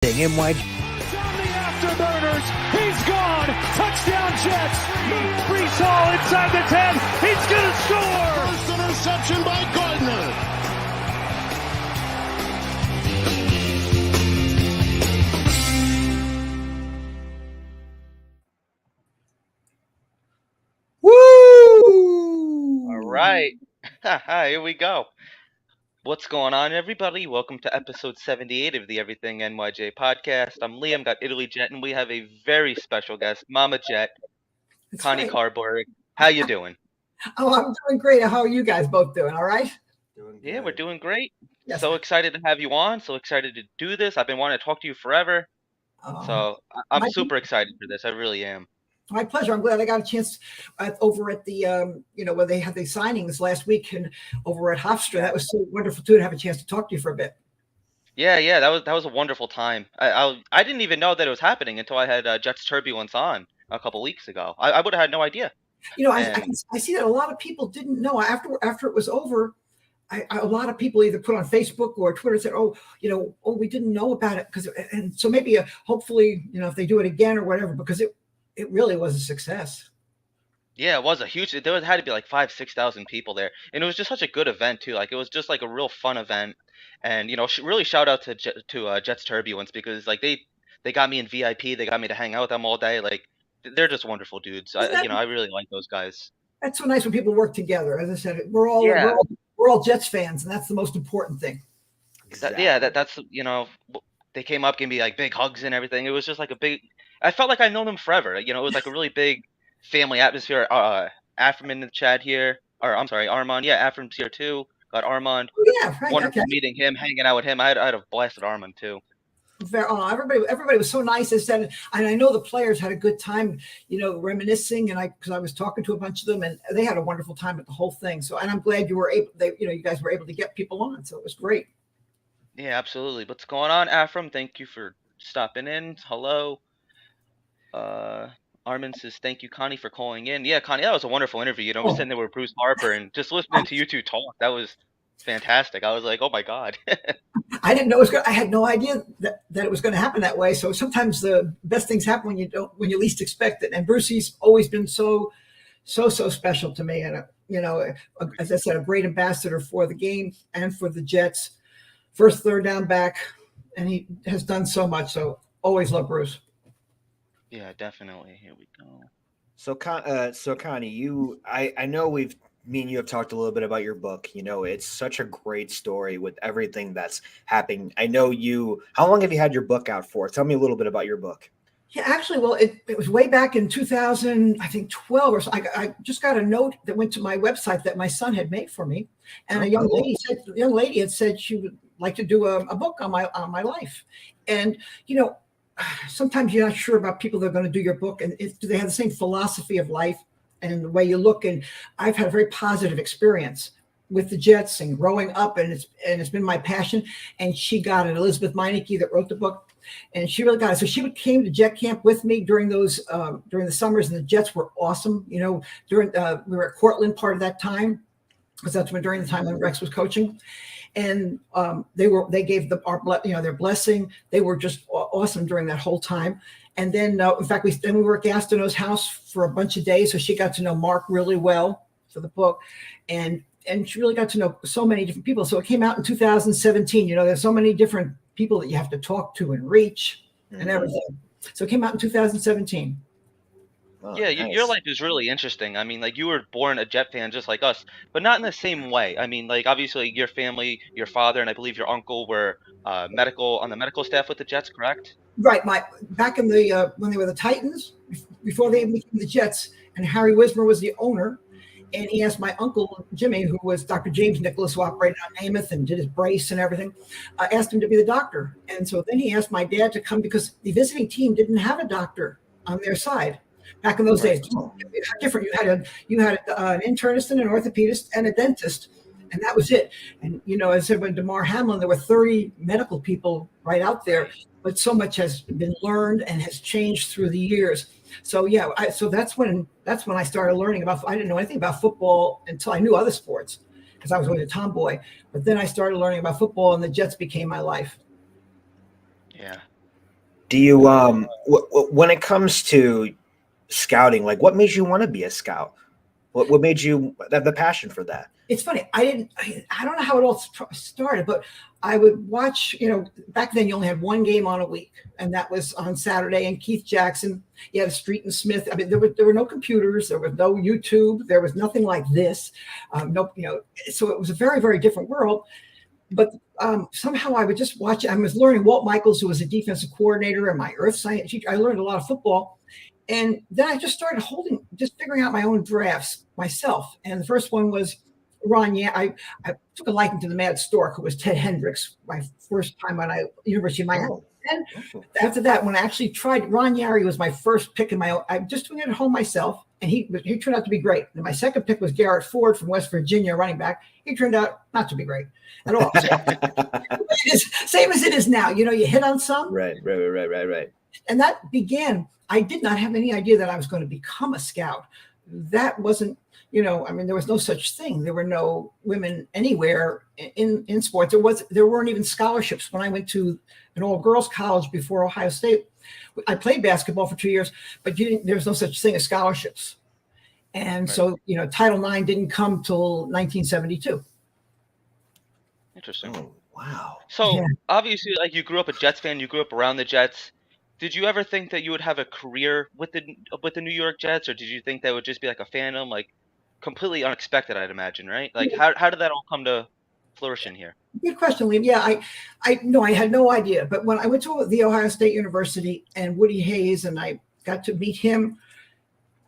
NYJ. Down the afterburners. He's gone. Touchdown Jets. Brees Hall inside the 10. He's going to score. First interception by Gardner. Woo! All right. Here we go. What's going on, everybody? Welcome to episode 78 of the Everything NYJ podcast. I'm Liam, got Italy Jet, and we have a very special guest, Mama Jet, That's Connie right. Carberg. How you doing? Oh, I'm doing great. How are you guys both doing? All right? Yeah, we're doing great. Yes. So excited to have you on. So excited to do this. I've been wanting to talk to you forever. So I'm my- super excited for this. I really am. My pleasure. I'm glad I got a chance over at the, where they had the signings last week and over at Hofstra. That was so wonderful too to have a chance to talk to you for a bit. Yeah, that was a wonderful time. I didn't even know that it was happening until I had Jets Turbulence on a couple weeks ago. I would have had no idea. You know, I see that a lot of people didn't know after it was over. A lot of people either put on Facebook or Twitter said, we didn't know about it and so maybe hopefully, if they do it again or whatever, because it really was a success. Yeah, it was a huge. There had to be like 5,000-6,000 people there, and it was just such a good event too. Like it was just like a real fun event, and really shout out to Jets Turbulence because like they got me in VIP. They got me to hang out with them all day. Like they're just wonderful dudes. I really like those guys. That's so nice when people work together. As I said, we're all Jets fans, and that's the most important thing. Exactly. That's they came up, gave me like big hugs and everything. It was just like a big. I felt like I've known them forever. It was like a really big family atmosphere. Afram in the chat here, or I'm sorry, Armand. Yeah, Afram's here too. Got Armand. Oh, yeah, right. Wonderful Okay. meeting him, hanging out with him. I had a blast at Armand too. Everybody was so nice. They said, and I know the players had a good time, reminiscing. And because I was talking to a bunch of them, and they had a wonderful time at the whole thing. So, and I'm glad you guys were able to get people on. So it was great. Yeah, absolutely. What's going on, Afram? Thank you for stopping in. Hello. Armin says, thank you, Connie, for calling in. Yeah, Connie, that was a wonderful interview. We're sitting there with Bruce Harper and just listening to you two talk. That was fantastic. I was like, oh my God. I didn't know I had no idea that it was going to happen that way. So sometimes the best things happen when you least expect it. And Brucey's always been so special to me. And, as I said, a great ambassador for the game and for the Jets. First, third down back. And he has done so much. So always love Bruce. Yeah, definitely. Here we go. So Connie, I know me and you have talked a little bit about your book. It's such a great story with everything that's happening. I know how long have you had your book out for? Tell me a little bit about your book. Yeah, actually, well, it was way back in 2012 or so. I just got a note that went to my website that my son had made for me. And a young lady had said she would like to do a book on my life. And, sometimes you're not sure about people that are going to do your book, and do they have the same philosophy of life and the way you look? And I've had a very positive experience with the Jets and growing up, and it's been my passion. And she got it, Elizabeth Meineke, that wrote the book, and she really got it. So she came to Jet Camp with me during the summers, and the Jets were awesome. During we were at Cortland part of that time, because that's during the time when Rex was coaching. And they gave their blessing. They were just awesome during that whole time. And then, in fact, we were at Gastineau's house for a bunch of days, so she got to know Mark really well for the book, and she really got to know so many different people. So it came out in 2017. There's so many different people that you have to talk to and reach and everything. So it came out in 2017. Oh, yeah, nice. Your life is really interesting. I mean, like you were born a Jet fan just like us, but not in the same way. I mean, like obviously your family, your father, and I believe your uncle were on the medical staff with the Jets, correct? Right. Back in the when they were the Titans, before they became the Jets, and Harry Wismer was the owner, and he asked my uncle Jimmy, who was Dr. James Nicholas, who operated on Namath and did his brace and everything, asked him to be the doctor. And so then he asked my dad to come because the visiting team didn't have a doctor on their side. Back in those days, different. You had an internist and an orthopedist and a dentist, and that was it. And as I said, when DeMar Hamlin, there were 30 medical people right out there, but so much has been learned and has changed through the years. So so that's when I started learning about. I didn't know anything about football until I knew other sports because I was always a tomboy. But then I started learning about football, and the Jets became my life. Yeah. Do you when it comes to scouting, like what made you want to be a scout? What made you have the passion for that? It's funny. I don't know how it all started, but I would watch, back then you only had one game on a week, and that was on Saturday. And Keith Jackson, you had Street and Smith. I mean, there were no computers, there was no YouTube, there was nothing like this. No, so it was a very, very different world. But somehow I would just watch it. I was learning Walt Michaels, who was a defensive coordinator, and my earth science teacher. I learned a lot of football. And then I just started just figuring out my own drafts myself. And the first one was Ron. Yeah, I took a liking to the Mad Stork, who was Ted Hendricks, my first time on University of Miami. And after that, when I actually tried, Ron Yary was my first pick in my own. I'm just doing it at home myself, and he turned out to be great. And my second pick was Garrett Ford from West Virginia, running back. He turned out not to be great at all. Same as it is now. You hit on some. Right. And that began. I did not have any idea that I was going to become a scout. That wasn't, there was no such thing. There were no women anywhere in sports. There weren't even scholarships. When I went to an all-girls college before Ohio State, I played basketball for 2 years, but there's no such thing as scholarships. And right. So, Title IX didn't come till 1972. Interesting. Oh, wow. So yeah. Obviously, like, you grew up a Jets fan, you grew up around the Jets. Did you ever think that you would have a career with the New York Jets, or did you think that would just be like a fandom, like completely unexpected? I'd imagine, right? Like, how did that all come to flourishing here? Good question, Liam. Yeah, I had no idea. But when I went to the Ohio State University and Woody Hayes, and I got to meet him,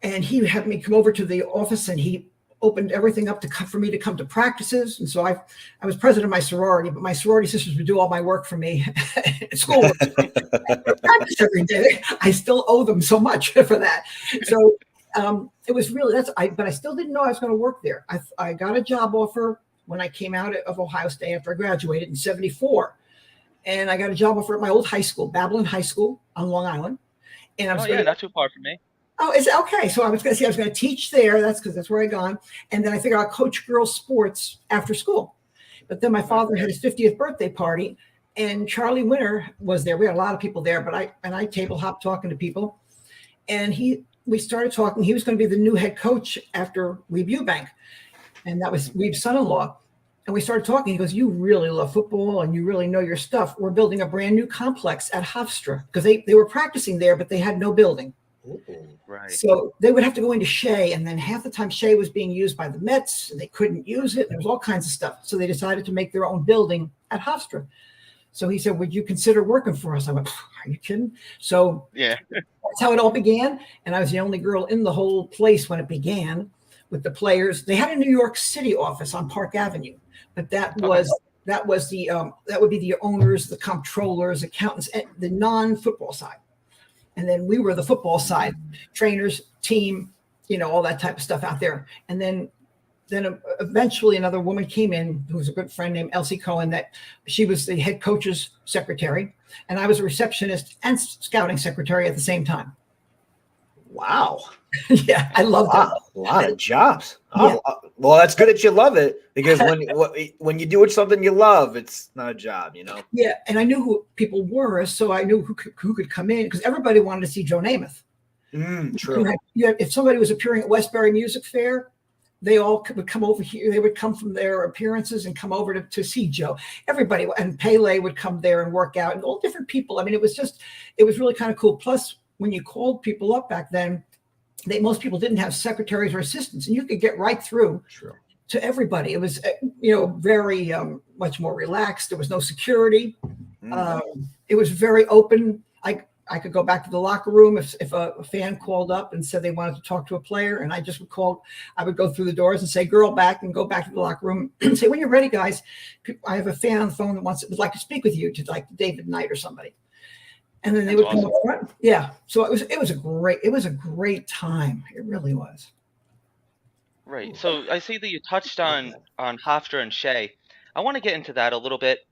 and he had me come over to the office, and he opened everything up for me to come to practices. And so I was president of my sorority, but my sorority sisters would do all my work for me at school. Practice every day. I still owe them so much for that. So it was really, but I still didn't know I was going to work there. I got a job offer when I came out of Ohio State after I graduated in 1974. And I got a job offer at my old high school, Babylon High School on Long Island. And I was not too far from me. Oh, is it okay? So I was going to teach there. That's because that's where I gone. And then I figured I'll coach girls sports after school. But then my father had his 50th birthday party, and Charlie Winter was there. We had a lot of people there, but I table hopped talking to people, and we started talking. He was going to be the new head coach after Weeb Eubank, and that was Weeb's son-in-law. And we started talking. He goes, "You really love football, and you really know your stuff. We're building a brand new complex at Hofstra," because they were practicing there, but they had no building. Ooh, right. So they would have to go into Shea, and then half the time Shea was being used by the Mets, and they couldn't use it. There was all kinds of stuff. So they decided to make their own building at Hofstra. So he said, "Would you consider working for us?" I went, "Are you kidding?" So yeah, that's how it all began. And I was the only girl in the whole place when it began with the players. They had a New York City office on Park Avenue, but that would be the owners, the comptrollers, accountants, the non-football side. And then we were the football side, trainers, team, all that type of stuff out there. And then eventually another woman came in who was a good friend named Elsie Cohen, that she was the head coach's secretary. And I was a receptionist and scouting secretary at the same time. Wow. Yeah, I loved it. A lot of jobs. Oh, yeah. Well, that's good that you love it, because when you do something you love, it's not a job, Yeah, and I knew who people were, so I knew who could come in, because everybody wanted to see Joe Namath. True. If somebody was appearing at Westbury Music Fair, they all would come over here. They would come from their appearances and come over to see Joe. Everybody, and Pele would come there and work out, and all different people. I mean, it was really kind of cool. Plus, when you called people up back then, most people didn't have secretaries or assistants, and you could get right through to everybody. It was, very much more relaxed. There was no security. It was very open. I could go back to the locker room if a fan called up and said they wanted to talk to a player, and I would go through the doors and say, "Girl, back," and go back to the locker room and say, "When you're ready, guys, I have a fan on the phone that would like to speak with you," to like David Knight or somebody. And then they would come up front. Yeah. So it was a great time. It really was. Right. So I see that you touched on Hofstra and Shea. I want to get into that a little bit,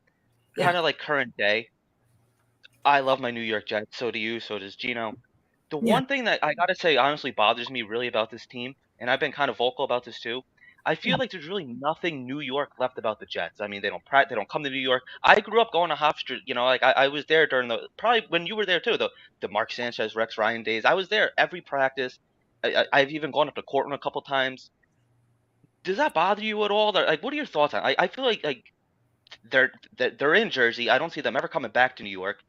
kind of like current day. I love my New York Jets. So do you. So does Gino. The one thing that I got to say honestly bothers me really about this team, and I've been kind of vocal about this too, I feel like there's really nothing New York left about the Jets. I mean, they don't come to New York. I grew up going to Hofstra. Like I was there during probably when you were there too. The Mark Sanchez, Rex Ryan days. I was there every practice. I've even gone up to Cortland a couple times. Does that bother you at all? Like, what are your thoughts on? I feel like they're in Jersey. I don't see them ever coming back to New York.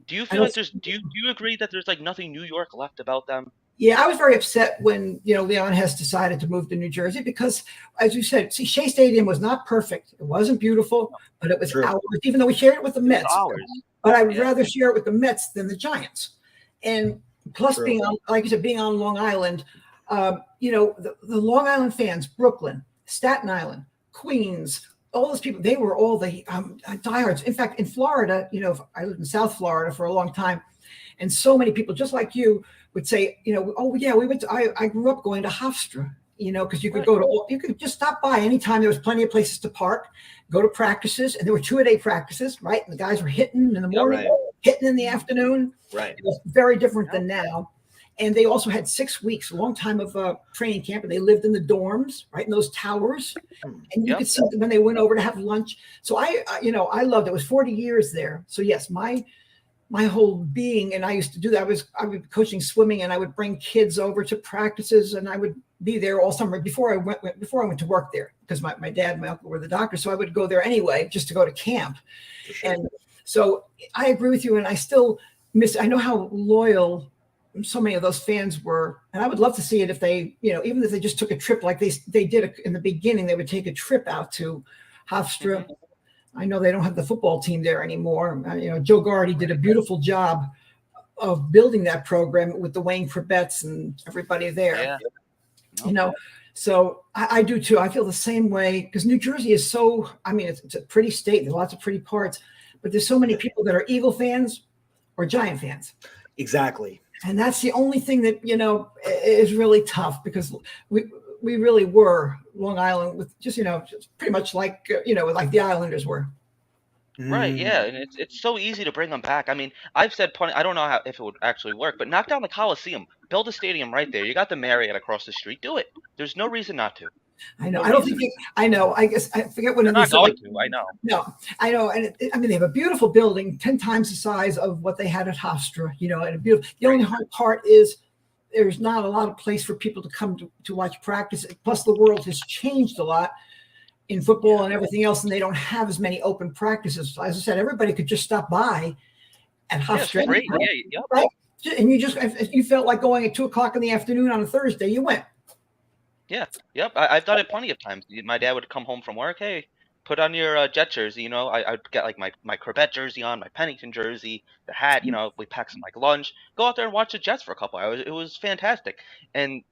Do you feel like do you agree that there's like nothing New York left about them? Yeah, I was very upset when, Leon Hess decided to move to New Jersey because, as you said, see, Shea Stadium was not perfect. It wasn't beautiful, but it was ours, even though we shared it with the Mets. But I would rather share it with the Mets than the Giants. And plus being on, like you said, being on Long Island, the Long Island fans, Brooklyn, Staten Island, Queens, all those people, they were all the diehards. In fact, in Florida, I lived in South Florida for a long time, and so many people, just like you, would say, oh yeah, we went to, I grew up going to Hofstra, because you could you could just stop by anytime. There was plenty of places to park, go to practices, and there were 2-a-day practices, right? And the guys were hitting in the morning, hitting in the afternoon. Right. It was very different than now. And they also had 6 weeks, a long time of training camp, and they lived in the dorms, right, in those towers. And you could see them when they went over to have lunch. So I loved it. It was 40 years there. So yes, my whole being, and I used to do that. I would be coaching swimming, and I would bring kids over to practices, and I would be there all summer before I went to work there, because my dad and my uncle were the doctors. So I would go there anyway, just to go to camp. Sure. And so I agree with you, and I still I know how loyal so many of those fans were, and I would love to see it if they, even if they just took a trip like they did in the beginning. They would take a trip out to Hofstra. Mm-hmm. I know they don't have the football team there anymore. Joe Gardy did a beautiful job of building that program with the Wayne Crabetts and everybody there. Yeah. So I do too. I feel the same way, because New Jersey is so, it's a pretty state. There's lots of pretty parts, but there's so many people that are Eagle fans or Giant fans. Exactly. And that's the only thing that, is really tough, because we really were Long Island with just pretty much like, like the Islanders were. Right, yeah, and it's so easy to bring them back. I mean, I've said plenty. I don't know if it would actually work, but knock down the Coliseum, build a stadium right there. You got the Marriott across the street. Do it. There's no reason not to. I know. I don't think. I know. I guess I forget when. They're not going to. I know. No, I know. And they have a beautiful building, 10 times the size of what they had at Hofstra. And a beautiful. The only hard part is there's not a lot of place for people to come to watch practice. Plus, the world has changed a lot in football and everything else, and they don't have as many open practices. As I said, everybody could just stop by at Hofstra. Right? And if you felt like going at 2:00 in the afternoon on a Thursday, you went. Yeah. Yep. I've done it plenty of times. My dad would come home from work. Hey, put on your Jet jersey. I'd get like my Corbett jersey on, my Pennington jersey, the hat. We pack some like lunch. Go out there and watch the Jets for a couple hours. It was fantastic. And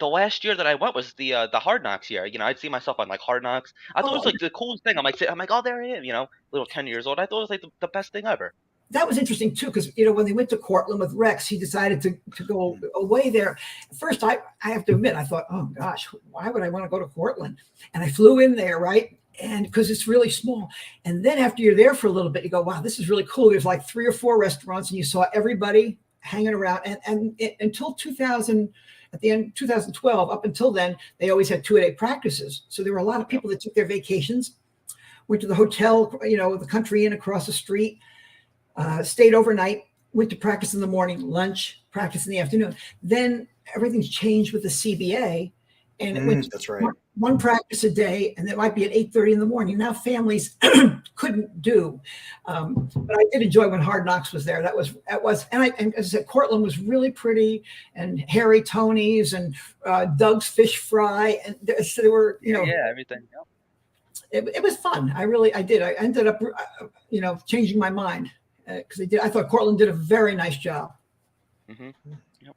the last year that I went was the Hard Knocks year. I'd see myself on like Hard Knocks. I thought it was like the coolest thing. I'm like, oh, there I am. Little 10 years old. I thought it was like the best thing ever. That was interesting too, because when they went to Cortland with Rex, he decided to go away there. First, I have to admit, I thought, oh gosh, why would I want to go to Cortland? And I flew in there, right? And because it's really small. And then after you're there for a little bit, you go, wow, this is really cool. There's like 3 or 4 restaurants, and you saw everybody hanging around. And until 2000, at the end 2012, up until then, they always had 2-a-day practices. So there were a lot of people that took their vacations, went to the hotel, the Country Inn across the street. Stayed overnight, went to practice in the morning, lunch, practice in the afternoon. Then everything's changed with the CBA, and it went that's right. One practice a day, and it might be at 8:30 in the morning. Now families couldn't do, but I did enjoy when Hard Knocks was there. That was, and as I said, Cortland was really pretty, and Harry Tony's and Doug's Fish Fry, and there were everything. Yeah. It was fun. I did. I ended up changing my mind. Because I thought Cortland did a very nice job. Mm-hmm. Yep.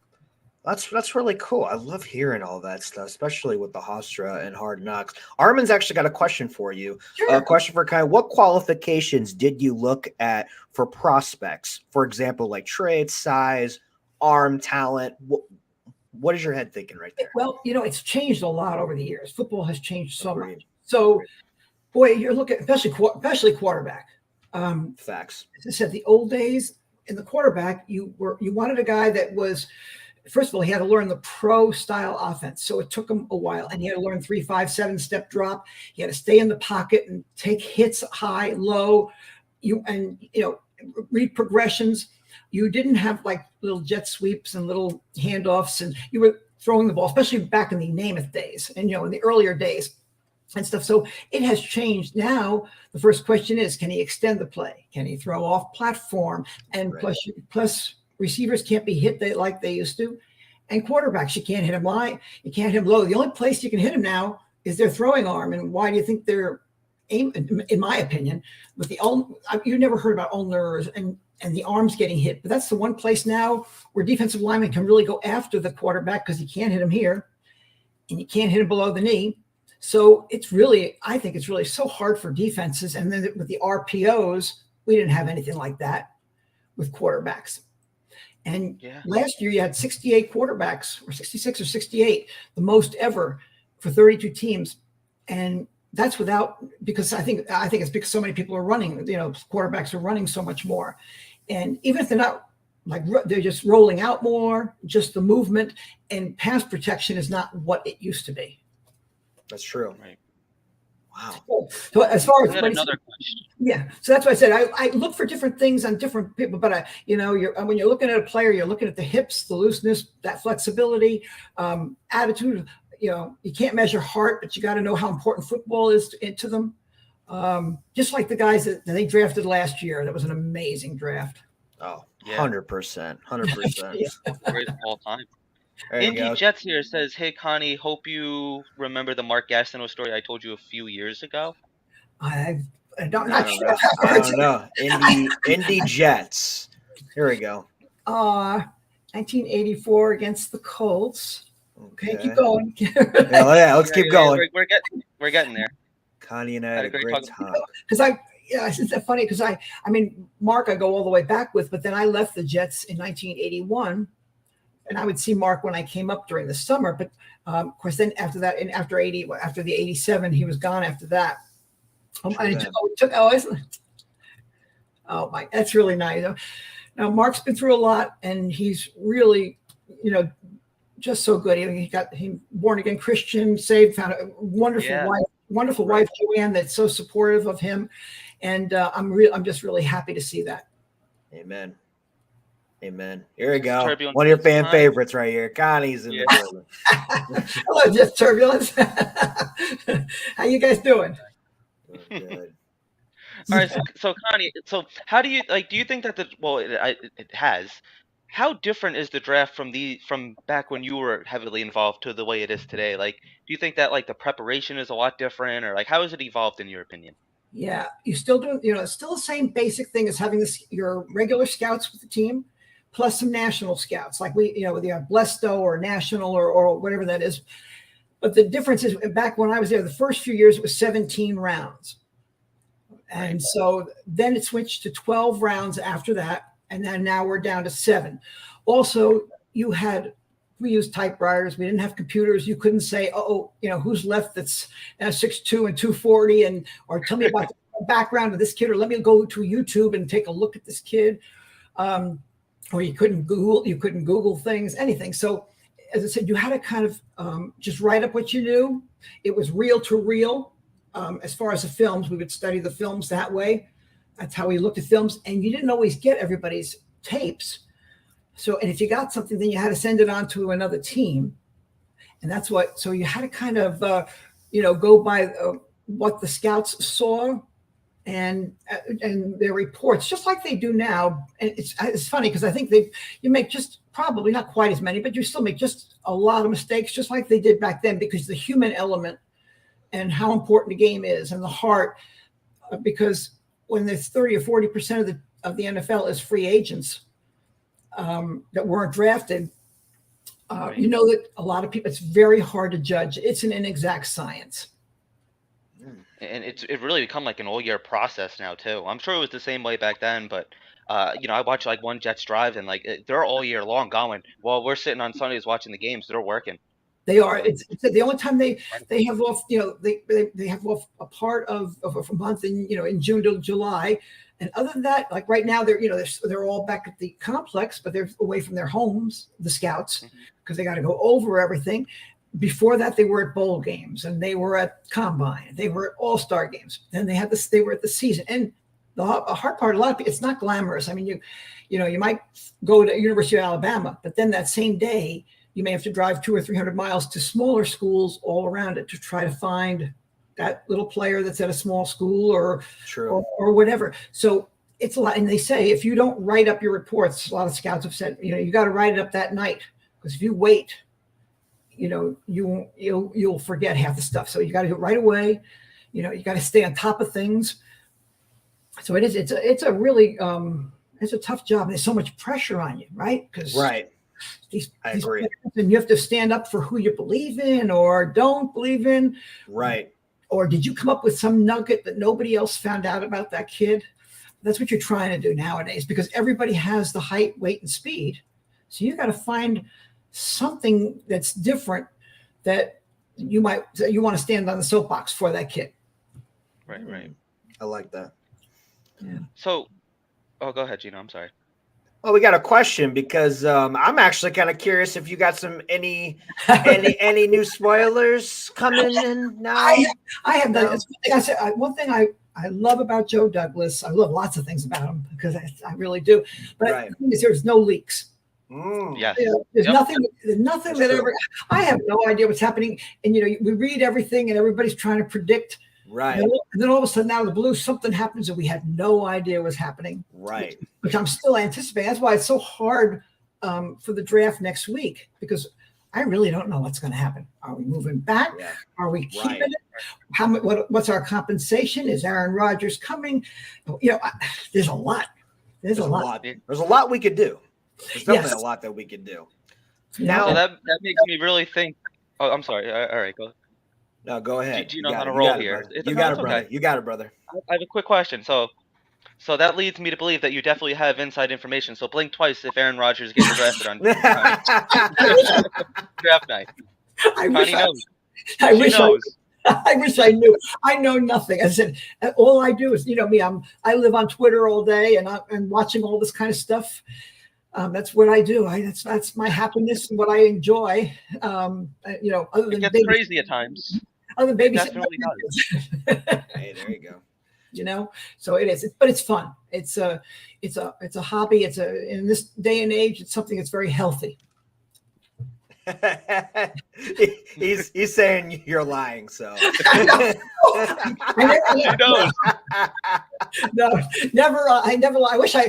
That's really cool. I love hearing all that stuff, especially with the Hofstra and Hard Knocks. Armin's actually got a question for you. Sure. A question for Connie. What qualifications did you look at for prospects? For example, like trade, size, arm, talent. What is your head thinking right there? Well, it's changed a lot over the years. Football has changed so Agreed. much. So, boy, you're looking, especially quarterback. Facts. As I said, the old days in the quarterback, you wanted a guy that was first of all, he had to learn the pro style offense. So it took him a while, and he had to learn 3, 5, 7-step drop. He had to stay in the pocket and take hits high, low, read progressions. You didn't have like little jet sweeps and little handoffs, and you were throwing the ball, especially back in the Namath days and, in the earlier days and stuff. So it has changed. Now the first question is, can he extend the play? Can he throw off platform? And plus receivers can't be hit like they used to. And quarterbacks, you can't hit him high. You can't hit him low. The only place you can hit him now is their throwing arm. And why do you think they're aiming, in my opinion, with you never heard about ulners and the arms getting hit. But that's the one place now where defensive linemen can really go after the quarterback, because you can't hit him here and you can't hit him below the knee. So I think it's really so hard for defenses. And then with the RPOs, we didn't have anything like that with quarterbacks. And last year you had 68 quarterbacks, or 66 or 68, the most ever for 32 teams. And that's because I think it's because so many people are running, quarterbacks are running so much more. And even if they're not they're just rolling out more, just the movement and pass protection is not what it used to be. That's true. Right. Wow. So as far as another question. Yeah. So that's why I said I look for different things on different people, but when you're looking at a player, you're looking at the hips, the looseness, that flexibility, attitude. You can't measure heart, but you got to know how important football is to them. Just like the guys that they drafted last year. That was an amazing draft. Oh, 100%. 100%. Great of all time. Indy Jets here says, "Hey Connie, hope you remember the Mark Gastineau story I told you a few years ago." I don't know. Indy Jets. Here we go. 1984 against the Colts. Okay, keep going. Let's keep going. We're getting there. Connie and I had a great time. Because it's funny because I mean, Mark, I go all the way back with, but then I left the Jets in 1981. And I would see Mark when I came up during the summer, but of course, then after that, and after the 87, he was gone after that. That's really nice. Now Mark's been through a lot, and he's really, just so good. He born again Christian, saved, found a wonderful wife, Joanne, that's so supportive of him, and I'm just really happy to see that. Amen. Here we go. One of your fan favorites right here. Connie's in the building. Hello, Jeff Turbulence. How you guys doing? Good. All right, so Connie, how do you do you think that it has? How different is the draft from back when you were heavily involved to the way it is today? Do you think that the preparation is a lot different, or how has it evolved in your opinion? Yeah, you still do. It's still the same basic thing as having your regular scouts with the team, plus some national scouts, like we have Blesto or National or whatever that is. But the difference is, back when I was there, the first few years, it was 17 rounds. And so then it switched to 12 rounds after that. And then now we're down to 7. Also, we used typewriters. We didn't have computers. You couldn't say, who's left that's 6'2" and 240, or tell me about the background of this kid, or let me go to YouTube and take a look at this kid. Or you couldn't Google things, anything. So as I said, you had to kind of just write up what you knew. It was reel to reel. As far as the films, we would study the films that way. That's how we looked at films. And you didn't always get everybody's tapes. So, and if you got something, then you had to send it on to another team. And so you had to kind of, go by what the scouts saw and their reports, just like they do now. And it's funny because I think you make just probably not quite as many, but you still make just a lot of mistakes, just like they did back then, because the human element and how important the game is, and the heart, because when there's 30 or 40% of the NFL is free agents that weren't drafted, that a lot of people, it's very hard to judge. It's an inexact science. And it really become an all year process now too. I'm sure it was the same way back then, but I watch one Jets drive, and they're all year long going. While we're sitting on Sundays watching the games, they're working. They are. It's the only time they have off. They have off a part of a month in June to July, And other than that, like right now, they're all back at the complex, but they're away from their homes, the scouts, because they got to go over everything. Before that, they were at bowl games and they were at combine. They were at all-star games. Then they were at the season. And the hard part, a lot of people, it's not glamorous. I mean, you might go to University of Alabama, but then that same day, you may have to drive 200 or 300 miles to smaller schools all around it to try to find that little player that's at a small school or whatever. So it's a lot. And they say, if you don't write up your reports, a lot of scouts have said, you got to write it up that night, because if you wait, you'll forget half the stuff. So you got to do it right away. You got to stay on top of things. So it's a really, it's a tough job. There's so much pressure on you, right? Because these agree. And you have to stand up for who you believe in or don't believe in. Right. Or did you come up with some nugget that nobody else found out about that kid? That's what you're trying to do nowadays, because everybody has the height, weight, and speed. So you got to find something that's different that you want to stand on the soapbox for that kid. Right. I like that. Yeah. So, go ahead, Gino. I'm sorry. Well, we got a question because I'm actually kind of curious if you got any new spoilers coming in now. I have done. One thing I love about Joe Douglas. I love lots of things about him because I really do. But the thing is, there's no leaks. Yes. There's nothing that ever. I have no idea what's happening, and we read everything, and everybody's trying to predict. Right. And then all of a sudden, out of the blue, something happens and we had no idea was happening. Right. Which I'm still anticipating. That's why it's so hard for the draft next week, because I really don't know what's going to happen. Are we moving back? Yeah. Are we keeping it? What's our compensation? Is Aaron Rodgers coming? There's a lot. There's a lot. There's a lot we could do. There's definitely a lot that we could do. Now that makes me really think. Oh, I'm sorry. All right, go. No, go ahead. Do you know how to roll here? You got it, brother. Okay. You got it, brother. I have a quick question. So that leads me to believe that you definitely have inside information. So blink twice if Aaron Rodgers gets drafted on draft night. Connie knows. I wish I knew. I know nothing. I said all I do is, me. I live on Twitter all day and I'm watching all this kind of stuff. That's what I do. That's my happiness and what I enjoy. Other than it gets crazy at times. Other than babies, definitely does. Hey, there you go. So it is, but it's fun. It's a hobby. In this day and age, it's something that's very healthy. he's saying you're lying. So no, never. I never lie. I wish are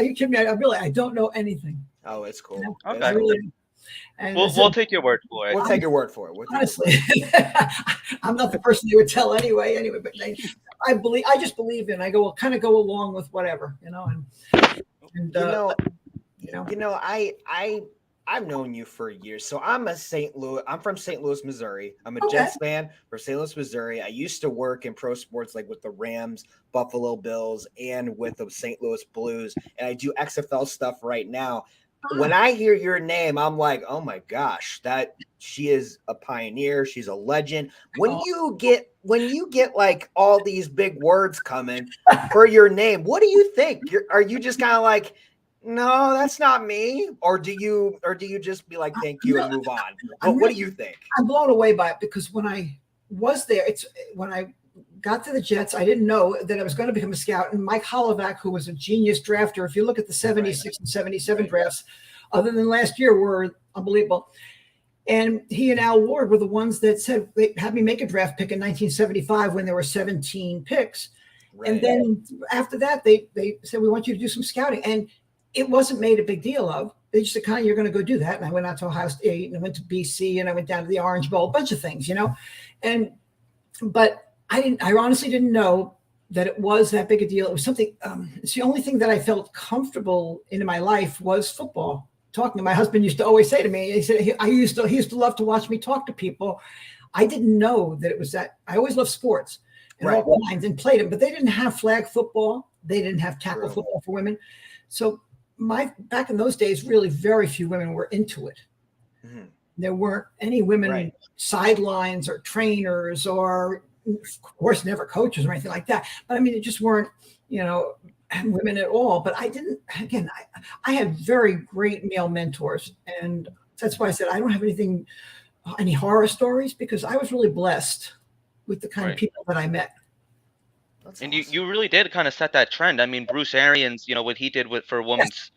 you kidding me? I don't know anything. Oh, it's cool. Okay. We'll take your word for it. We'll take your word for it. Honestly, I'm not the person you would tell anyway. But I just believe in. I go along with whatever, I've known you for years. So I'm from St. Louis, Missouri. I'm a Jets fan from St. Louis, Missouri. I used to work in pro sports, like with the Rams, Buffalo Bills, and with the St. Louis Blues. And I do XFL stuff right now. When I hear your name, I'm like, oh my gosh, she is a pioneer. She's a legend. When you get like all these big words coming for your name, what do you think? Are you just kind of like, no, that's not me? Or do you just be like, thank you and move on? What do you think? I'm blown away by it, because when I was there, when I got to the Jets, I didn't know that I was going to become a scout. And Mike Holovac, who was a genius drafter, if you look at the 76 and 77 drafts, other than last year, were unbelievable. And he and Al Ward were the ones that said, they had me make a draft pick in 1975 when there were 17 picks. Right. And then after that, they said, we want you to do some scouting. And it wasn't made a big deal of. They just said, Connie, you're going to go do that. And I went out to Ohio State and I went to BC and I went down to the Orange Bowl, a bunch of things, but I honestly didn't know that it was that big a deal. It was something, it's the only thing that I felt comfortable in my life was football. Talking to my husband used to always say to me, he said, he used to love to watch me talk to people. I didn't know that it was that. I always loved sports and all kinds and played them, but they didn't have flag football. They didn't have tackle football for women. So back in those days, really very few women were into it. Mm-hmm. There weren't any women sidelines or trainers or, of course, never coaches or anything like that. But I mean, it just weren't, women at all. But I didn't. Again, I had very great male mentors, and that's why I said I don't have any horror stories, because I was really blessed with the kind of people that I met. That's And awesome. you really did kind of set that trend. I mean, Bruce Arians, what he did for women's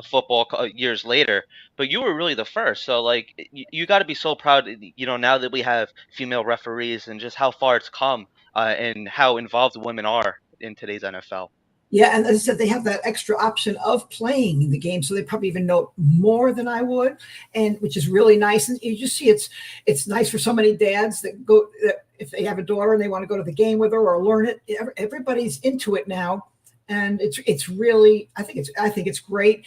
football years later, but you were really the first. So like, you got to be so proud. Now that we have female referees and just how far it's come, and how involved women are in today's NFL. Yeah, and as I said, they have that extra option of playing in the game, so they probably even know more than I would, and which is really nice. And you just see it's nice for so many dads that if they have a daughter and they want to go to the game with her or learn it. Everybody's into it now, and it's really I think it's great,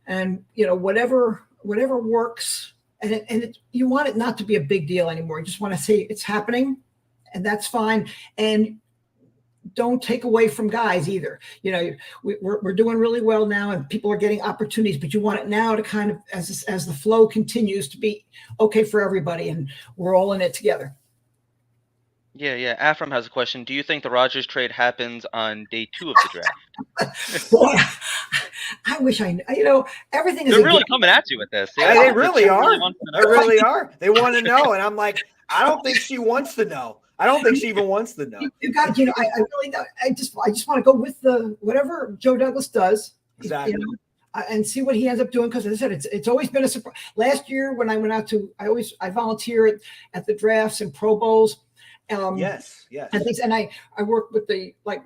and whatever works, and you want it not to be a big deal anymore. You just want to say it's happening, and that's fine, and don't take away from guys either. We're doing really well now, and people are getting opportunities, but you want it now to kind of, as the flow continues, to be okay for everybody, and we're all in it together. Yeah. Afram has a question. Do you think the Rodgers trade happens on day 2 of the draft? Boy, I wish I knew. Everything is They're really coming at you with this. Yeah, they really are. wants to They know. really are. They want to know, and I'm like, I don't think she wants to know. I don't think she even wants to know. You got, I really, I just want to go with whatever Joe Douglas does. Exactly. And see what he ends up doing. Because as I said, it's always been a surprise. Last year when I went out I volunteer at the drafts and Pro Bowls. Yes. And things, and I work with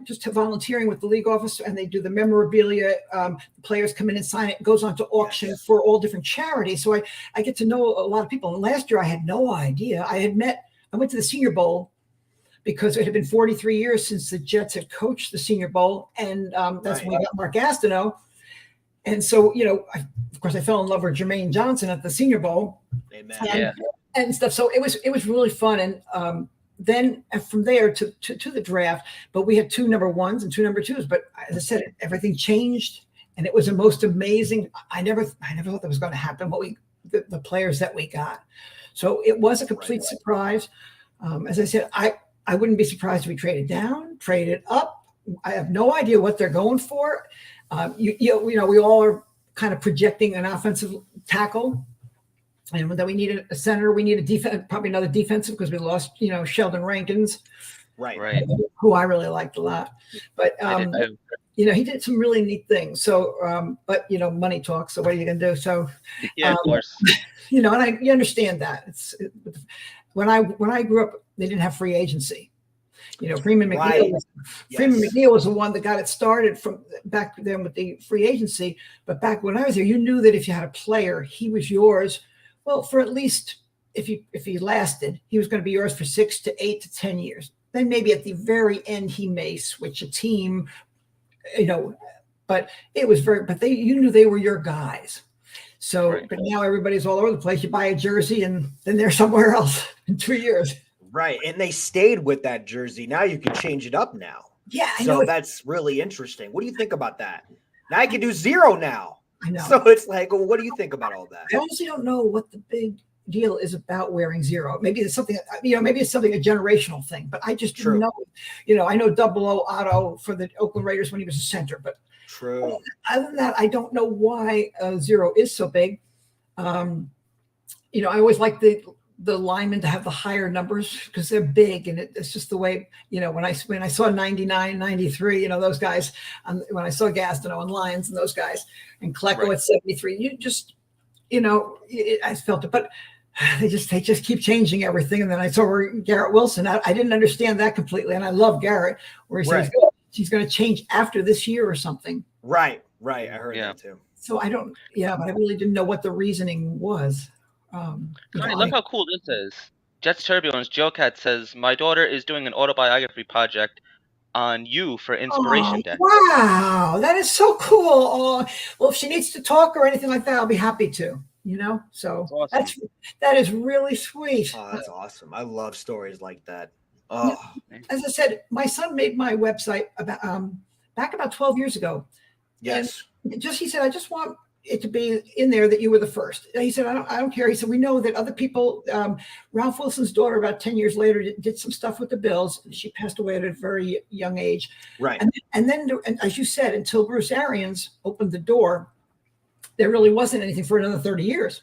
just volunteering with the league office, and they do the memorabilia. The players come in and sign it. It goes on to auction for all different charities. So I get to know a lot of people. And last year I had no idea. I went to the Senior Bowl because it had been 43 years since the Jets had coached the Senior Bowl, and that's when we got Mark Gastineau. And so, of course, I fell in love with Jermaine Johnson at the Senior Bowl. Amen. And stuff. So it was really fun. And then from there to the draft, but we had 2 number 1s and 2 number 2s. But as I said, everything changed, and it was the most amazing. I never thought that was going to happen. The players that we got. So it was a complete surprise. As I said, I wouldn't be surprised if we traded down, traded up. I have no idea what they're going for. We all are kind of projecting an offensive tackle, and that we need a center. We need a defense, probably another defensive, because we lost, Sheldon Rankins, Right. who I really liked a lot. But he did some really neat things. So, but money talks. So what are you going to do? So, of course. And you understand that. When I grew up, they didn't have free agency. Freeman McNeil. Freeman McNeil was the one that got it started from back then with the free agency. But back when I was there, you knew that if you had a player, he was yours. Well, for at least if he lasted, he was going to be yours for 6 to 8 to 10 years. Then maybe at the very end, he may switch a team. But it was you knew they were your guys. So, But now everybody's all over the place. You buy a jersey and then they're somewhere else in 2 years. Right. And they stayed with that jersey. Now you can change it up now. Yeah. So that's really interesting. What do you think about that? Now I can do 0 now. I know. So it's like, well, what do you think about all that? I honestly don't know what the big deal is about wearing 0. Maybe it's something, maybe it's something, a generational thing, but I just don't know. I know 00 Otto for the Oakland Raiders when he was a center, but true. Other than that, I don't know why 0 is so big. I always like the linemen to have the higher numbers because they're big, and it's just the way, when I saw 99, 93, those guys, when I saw Gastineau and Lyons and those guys, and Klecko at 73, you just, I felt it, but they just keep changing everything. And then I saw Garrett Wilson. I didn't understand that completely. And I love Garrett, where he says he's going to change after this year or something. Right. I heard that too. So but I really didn't know what the reasoning was. Connie, look how cool this is. Jets Turbulence, Joe Cat says, my daughter is doing an autobiography project on you for Inspiration Day. Wow, that is so cool. Well, if she needs to talk or anything like that, I'll be happy to, So that's awesome. that is really sweet. Oh, that's awesome. I love stories like that. Oh. As I said, my son made my website back about 12 years ago. Yes. And he said, I just want it to be in there that you were the first. And he said, I don't care. He said, we know that other people, Ralph Wilson's daughter, about 10 years later, did some stuff with the Bills. She passed away at a very young age. Right. And then, as you said, until Bruce Arians opened the door, there really wasn't anything for another 30 years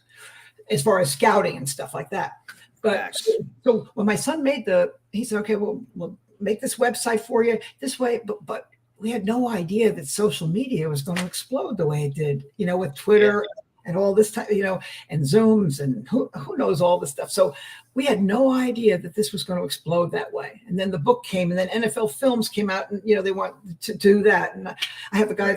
as far as scouting and stuff like that. But so when my son he said, okay, we'll make this website for you this way. But we had no idea that social media was going to explode the way it did, with Twitter and all this time, and Zooms and who knows all this stuff. So we had no idea that this was going to explode that way. And then the book came, and then NFL Films came out, and they want to do that. And I have a guy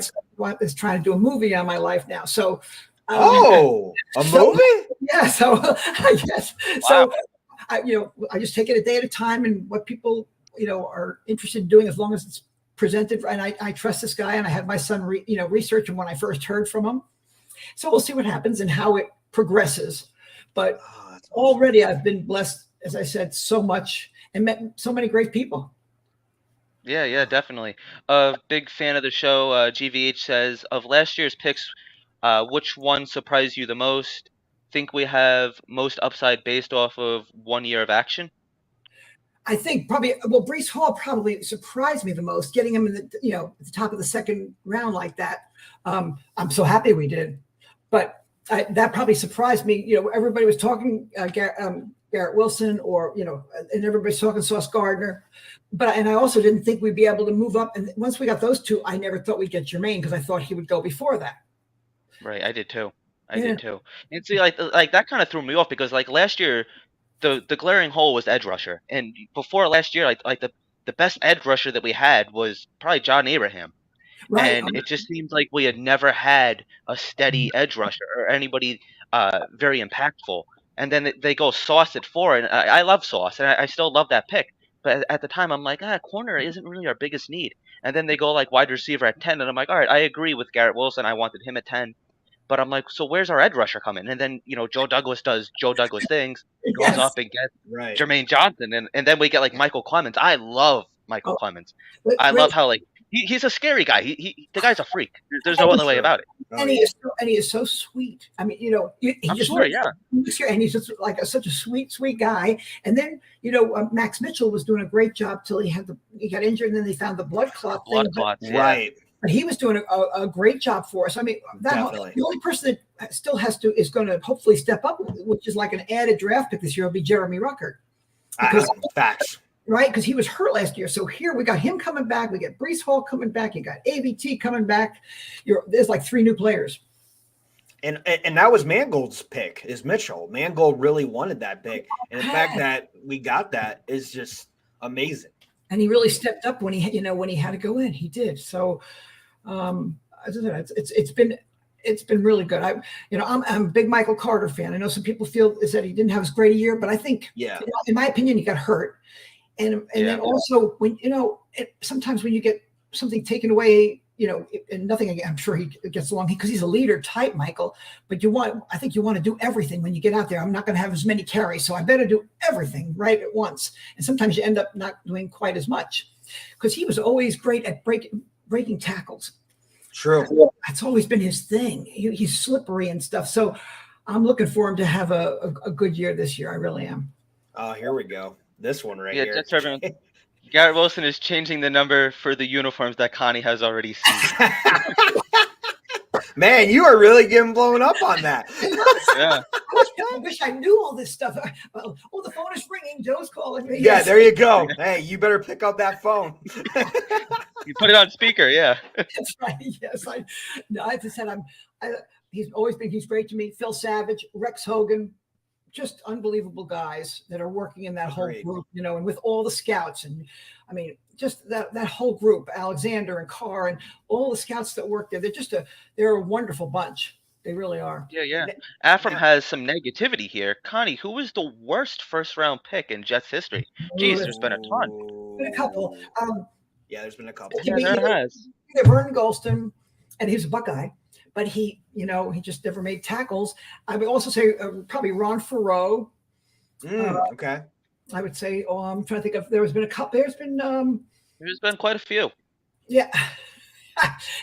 that's trying to do a movie on my life now. So a movie? Yeah. So I guess Wow. so. I just take it a day at a time, and what people are interested in doing, as long as it's presented. And I trust this guy, and I had my son research him when I first heard from him. So we'll see what happens and how it progresses. But already I've been blessed, as I said, so much, and met so many great people. Yeah, definitely. Big fan of the show. GVH says, of last year's picks, which one surprised you the most? Think we have most upside based off of 1 year of action? I think probably, Breece Hall probably surprised me the most, getting him in at the top of the second round like that. I'm so happy we did, but that probably surprised me. Everybody was talking Garrett Wilson, and everybody's talking Sauce Gardner, and I also didn't think we'd be able to move up. And once we got those two, I never thought we'd get Jermaine, because I thought he would go before that. Right, I did too. And see, like that kind of threw me off, because like last year, the glaring hole was edge rusher, and before last year, like the best edge rusher that we had was probably John Abraham, Right. and it just seems like we had never had a steady edge rusher or anybody very impactful. And then they go Sauce at 4, and I love Sauce, and I still love that pick. But at the time, I'm like, corner isn't really our biggest need. And then they go like wide receiver at 10, and I'm like, all right, I agree with Garrett Wilson. I wanted him at 10. But I'm like, so where's our edge rusher coming? And then, Joe Douglas does Joe Douglas things, goes up and gets Jermaine Johnson. And then we get like Michael Clemens. I love Michael Clemens. I love how like he's a scary guy. The guy's a freak. There's no other way about it. And he is so sweet. I mean, I'm sure, yeah. And he's just like such a sweet guy. And then, Max Mitchell was doing a great job till he got injured, and then they found the blood clot thing. Blood clots, yeah. Right. But he was doing a great job for us. I mean, the only person that still is going to hopefully step up, which is like an added draft pick this year, will be Jeremy Ruckert. Facts. Right? Because he was hurt last year. So here we got him coming back. We got Breece Hall coming back. You got AVT coming back. There's like 3 new players. And that was Mangold's pick, is Mitchell. Mangold really wanted that pick. And the fact that we got that is just amazing. And he really stepped up when he had to go in. He did. So as I said, it's been really good. I'm a big Michael Carter fan. I know some people feel that he didn't have as great a year, but I think, in my opinion, he got hurt. And then also when sometimes when you get something taken away, and nothing, I'm sure he gets along because he's a leader type, Michael. But I think you want to do everything when you get out there. I'm not going to have as many carries, so I better do everything right at once. And sometimes you end up not doing quite as much, because he was always great at breaking tackles. True. That's always been his thing. He's slippery and stuff. So I'm looking for him to have a good year this year. I really am. Oh, here we go. This one right here. Just everyone. Garrett Wilson is changing the number for the uniforms that Connie has already seen. Man, you are really getting blown up on that. Yeah. I wish I knew all this stuff. Oh, the phone is ringing. Joe's calling me. Yeah, there you go. Hey, you better pick up that phone. You put it on speaker, yeah. That's right. Yes, I just said he's great to me. Phil Savage, Rex Hogan, just unbelievable guys that are working in that whole group, and with all the scouts, and I mean, just that whole group, Alexander and Carr and all the scouts that work there. They're a wonderful bunch. They really are. Yeah. Afram has some negativity here. Connie, who was the worst first round pick in Jets history? Jeez, there's been a ton. Been a couple. There's been a couple. Yeah, there has. Vernon Golston, and he was a Buckeye, but he just never made tackles. I would also say probably Ron Farreau. Okay. I would say, I'm trying to think of. There's been a couple. There's been quite a few. Yeah.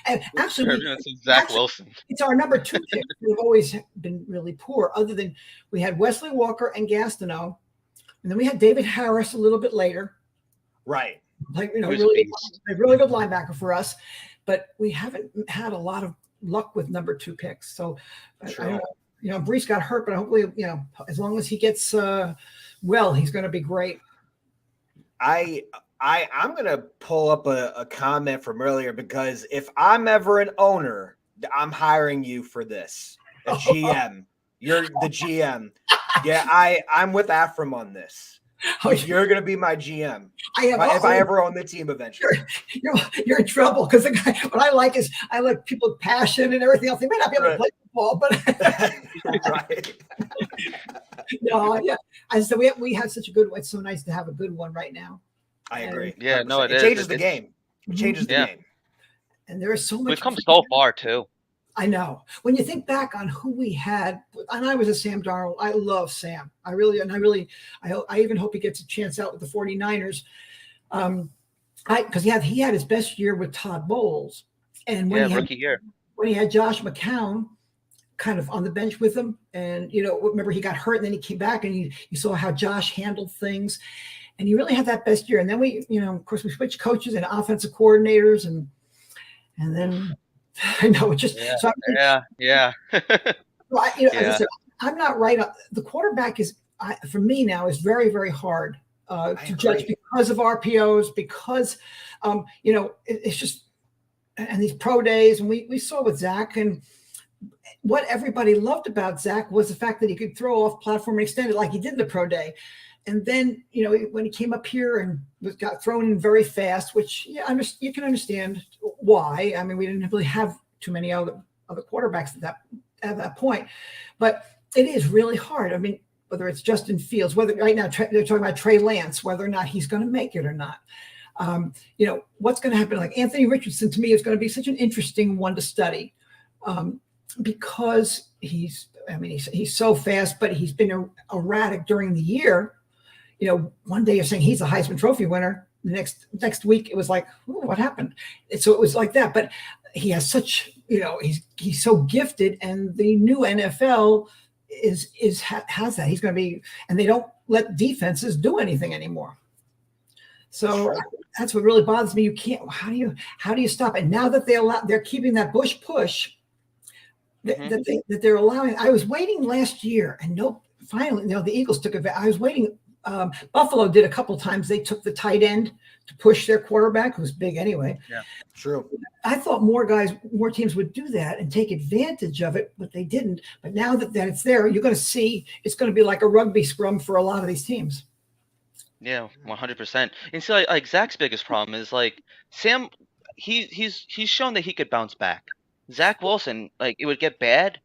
And actually, Zach Wilson. it's our number 2 pick. We've always been really poor, other than we had Wesley Walker and Gastineau, and then we had David Harris a little bit later. Right. Like, really good linebacker for us, but we haven't had a lot of luck with number 2 picks. So, I Brees got hurt, but hopefully, as long as he gets well, he's going to be great. I'm going to pull up a comment from earlier, because if I'm ever an owner, I'm hiring you for this. A GM. You're the GM. Yeah, I'm with Afram on this. You're going to be my GM. If I ever own the team eventually. You're in trouble, because the guy, what I like people with passion and everything else. They may not be able to play football, but right. No, yeah. I said we have such a good one. It's so nice to have a good one right now. I agree. Yeah, no, it changes the game. It changes the game. And there is so much. We've come so far too. I know. When you think back on who we had, and I was a Sam Darnold. I love Sam. I even hope he gets a chance out with the 49ers. Because he had his best year with Todd Bowles, and rookie year, when he had Josh McCown kind of on the bench with him, and remember, he got hurt and then he came back, and you saw how Josh handled things, and he really had that best year. And then we, of course, we switched coaches and offensive coordinators, and then. I know, it's just yeah. Well, as I said, I'm not right. The quarterback is, for me now, is very, very hard to judge, because of RPOs, because it's just, and these pro days, and we saw with Zach, and what everybody loved about Zach was the fact that he could throw off platform and extend it like he did in the pro day. And then, when he came up here and got thrown in very fast, which you can understand why. I mean, we didn't really have too many other quarterbacks at that point. But it is really hard. I mean, whether it's Justin Fields, whether right now they're talking about Trey Lance, whether or not he's going to make it or not. What's going to happen? Like Anthony Richardson, to me, is going to be such an interesting one to study, because he's so fast, but he's been erratic during the year. One day you're saying he's a Heisman Trophy winner. The next week it was like, what happened? And so it was like that. But he has such, he's so gifted, and the new NFL has that. He's going to be, and they don't let defenses do anything anymore. So that's what really bothers me. You can't. How do you stop it? Now that they're keeping that Bush push that they're allowing. I was waiting last year, and finally, the Eagles took advantage. I was waiting. Buffalo did a couple times. They took the tight end to push their quarterback, who's big anyway. Yeah, true. I thought more teams would do that and take advantage of it, but they didn't. But now that it's there, you're going to see it's going to be like a rugby scrum for a lot of these teams. Yeah, 100%. And so, like Zach's biggest problem is like Sam. He's shown that he could bounce back. Zach Wilson, like, it would get bad,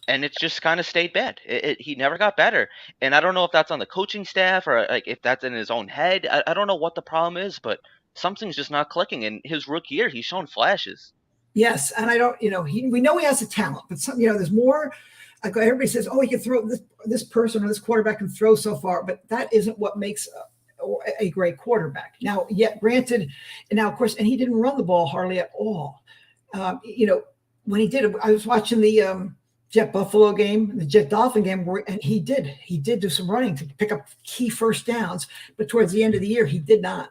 and it just kind of stayed bad. He never got better. And I don't know if that's on the coaching staff or like if that's in his own head. I don't know what the problem is, but something's just not clicking. In his rookie year, he's shown flashes. Yes, and I don't, we know he has a talent, but there's more. Like everybody says, he can throw this person or this quarterback can throw so far, but that isn't what makes a great quarterback. Now, yet granted, and now of course, and he didn't run the ball hardly at all. When he did, I was watching the Jet Buffalo game, the Jet Dolphin game, and he did do some running to pick up key first downs, but towards the end of the year, he did not.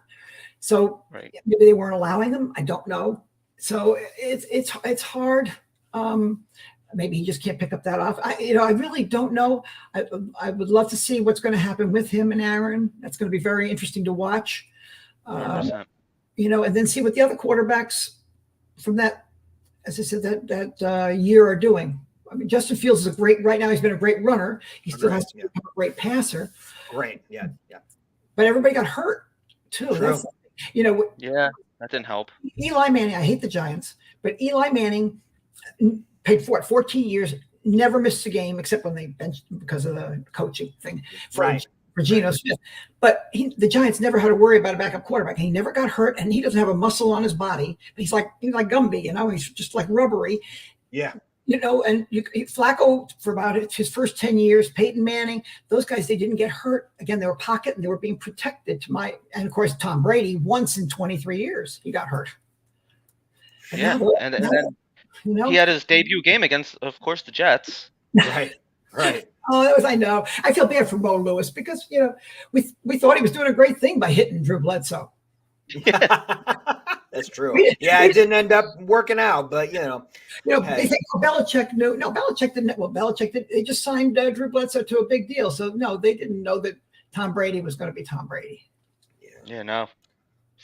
So maybe they weren't allowing him. I don't know. So it's hard. Maybe he just can't pick up that off. I really don't know. I would love to see what's going to happen with him and Aaron. That's going to be very interesting to watch. And then see what the other quarterbacks from that, as I said, that year are doing. I mean, Justin Fields is right now he's been a great runner. He still has to become a great passer. Great, yeah. But everybody got hurt too. True. That didn't help. Eli Manning, I hate the Giants, but Eli Manning paid for it 14 years, never missed a game except when they benched him because of the coaching thing for Geno Smith. But the Giants never had to worry about a backup quarterback. He never got hurt, and he doesn't have a muscle on his body. He's like Gumby, he's just like rubbery. Yeah. And Flacco for about his first 10 years, Peyton Manning, those guys, they didn't get hurt. Again, they were pocket and they were being protected and of course, Tom Brady, once in 23 years, he got hurt. And Yeah, now, and now, then you know, he had his debut game against, of course, the Jets. Right. Right. oh, that was, I know. I feel bad for Mo Lewis because, we thought he was doing a great thing by hitting Drew Bledsoe. That's true. We- Yeah, we it didn't end up working out, but They hey. think Belichick knew. No, Belichick didn't. Well, Belichick did. They just signed Drew Bledsoe to a big deal. So no, they didn't know that Tom Brady was going to be Tom Brady. Yeah, no.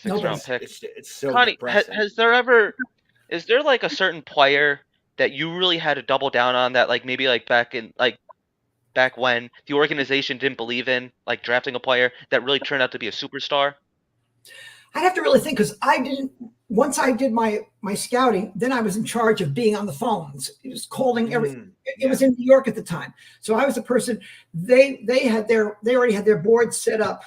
Nobody- Six-round pick. It's so Connie, depressing. is there like a certain player that you really had to double down on that, like maybe like back when the organization didn't believe in, like drafting a player that really turned out to be a superstar? I'd have to really think because I didn't. Once I did my scouting, then I was in charge of being on the phones. It was calling everything. It was in New York at the time, so I was the person. They already had their board set up,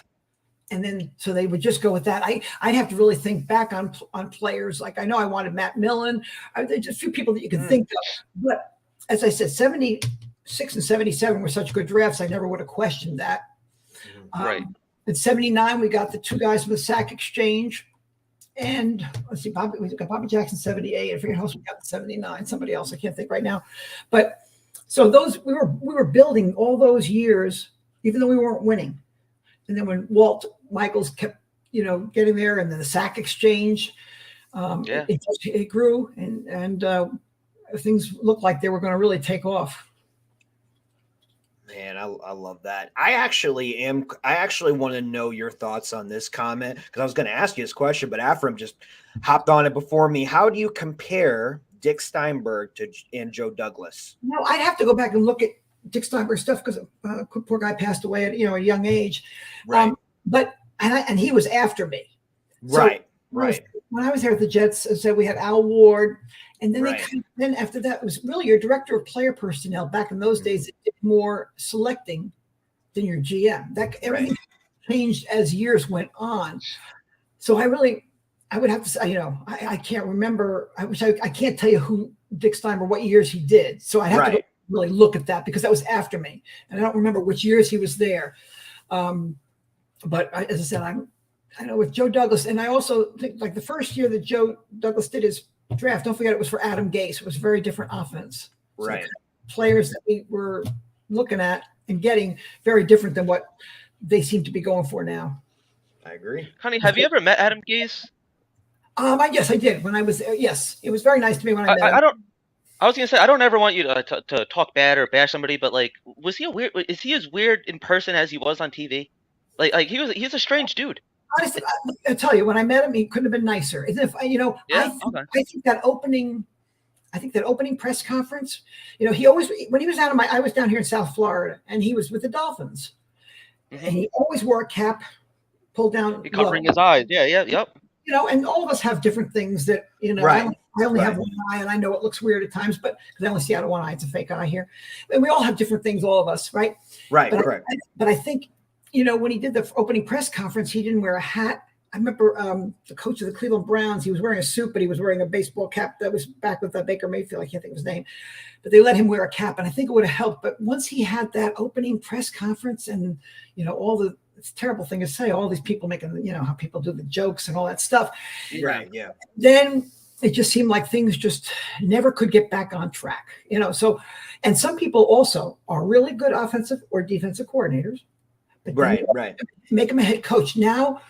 and then so they would just go with that. I'd have to really think back on players. Like I know I wanted Matt Millen. There's just a few people that you can think of, but as I said, 76 and 77 were such good drafts. I never would have questioned that. Right. In 79, we got the two guys from the Sack Exchange. And let's see, we got Bobby Jackson 78. I forget who else we got in 79. Somebody else, I can't think right now. But so those we were building all those years, even though we weren't winning. And then when Walt Michaels kept, getting there, and then the Sack Exchange, it grew, and things looked like they were going to really take off. Man, I love that. I actually want to know your thoughts on this comment because I was going to ask you this question, but Ephraim just hopped on it before me. How do you compare Dick Steinberg and Joe Douglas? No, I'd have to go back and look at Dick Steinberg's stuff because poor guy passed away at a young age. Right. But he was after me. Right. When I was here at the Jets, as I said, we had Al Ward. And then Right. then after that, it was really your director of player personnel. Back in those days, it did more selecting than your GM. Everything changed as years went on. So I would have to say, I can't remember. I can't tell you who Dick Steinberg, what years he did. So I have to really look at that because that was after me, and I don't remember which years he was there. But as I said, I know with Joe Douglas, and I also think like the first year that Joe Douglas did his draft, don't forget it was for Adam Gase. It was a very different offense. Right. So players that we were looking at and getting very different than what they seem to be going for now. I agree. Connie, have you ever met Adam Gase? Yes, I did when I was there. Yes, it was very nice to me when I met him. I was gonna say I don't ever want you to talk bad or bash somebody, but like, is he as weird in person as he was on TV? Like he's a strange dude. Honestly, I tell you, when I met him, he couldn't have been nicer. And if I think that opening press conference, he always, when he was I was down here in South Florida, and he was with the Dolphins, and he always wore a cap pulled down, covering his eyes. Yeah, yep. And all of us have different things that Right. I only have one eye, and I know it looks weird at times, but because I only see out of one eye, it's a fake eye here. And we all have different things, all of us, right? Right. But Correct. But I think, when he did the opening press conference, he didn't wear a hat. I remember the coach of the Cleveland Browns, he was wearing a suit, but he was wearing a baseball cap that was back with Baker Mayfield. I can't think of his name, but they let him wear a cap, and I think it would have helped. But once he had that opening press conference and, it's a terrible thing to say, all these people making, how people do the jokes and all that stuff. Right. Yeah. Then it just seemed like things just never could get back on track, So, and some people also are really good offensive or defensive coordinators, but Right. make them a head coach. Now,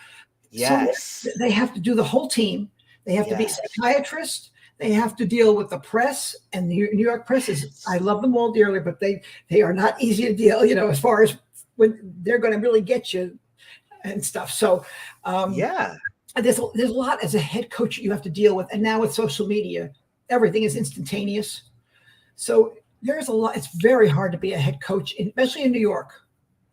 Yes. they have to do the whole team. They have to be psychiatrists. They have to deal with the press, and the New York press is, I love them all dearly, but they are not easy to deal, as far as when they're going to really get you and stuff. So, there's a lot as a head coach you have to deal with. And now with social media, everything is instantaneous. So there's a lot. It's very hard to be a head coach, especially in New York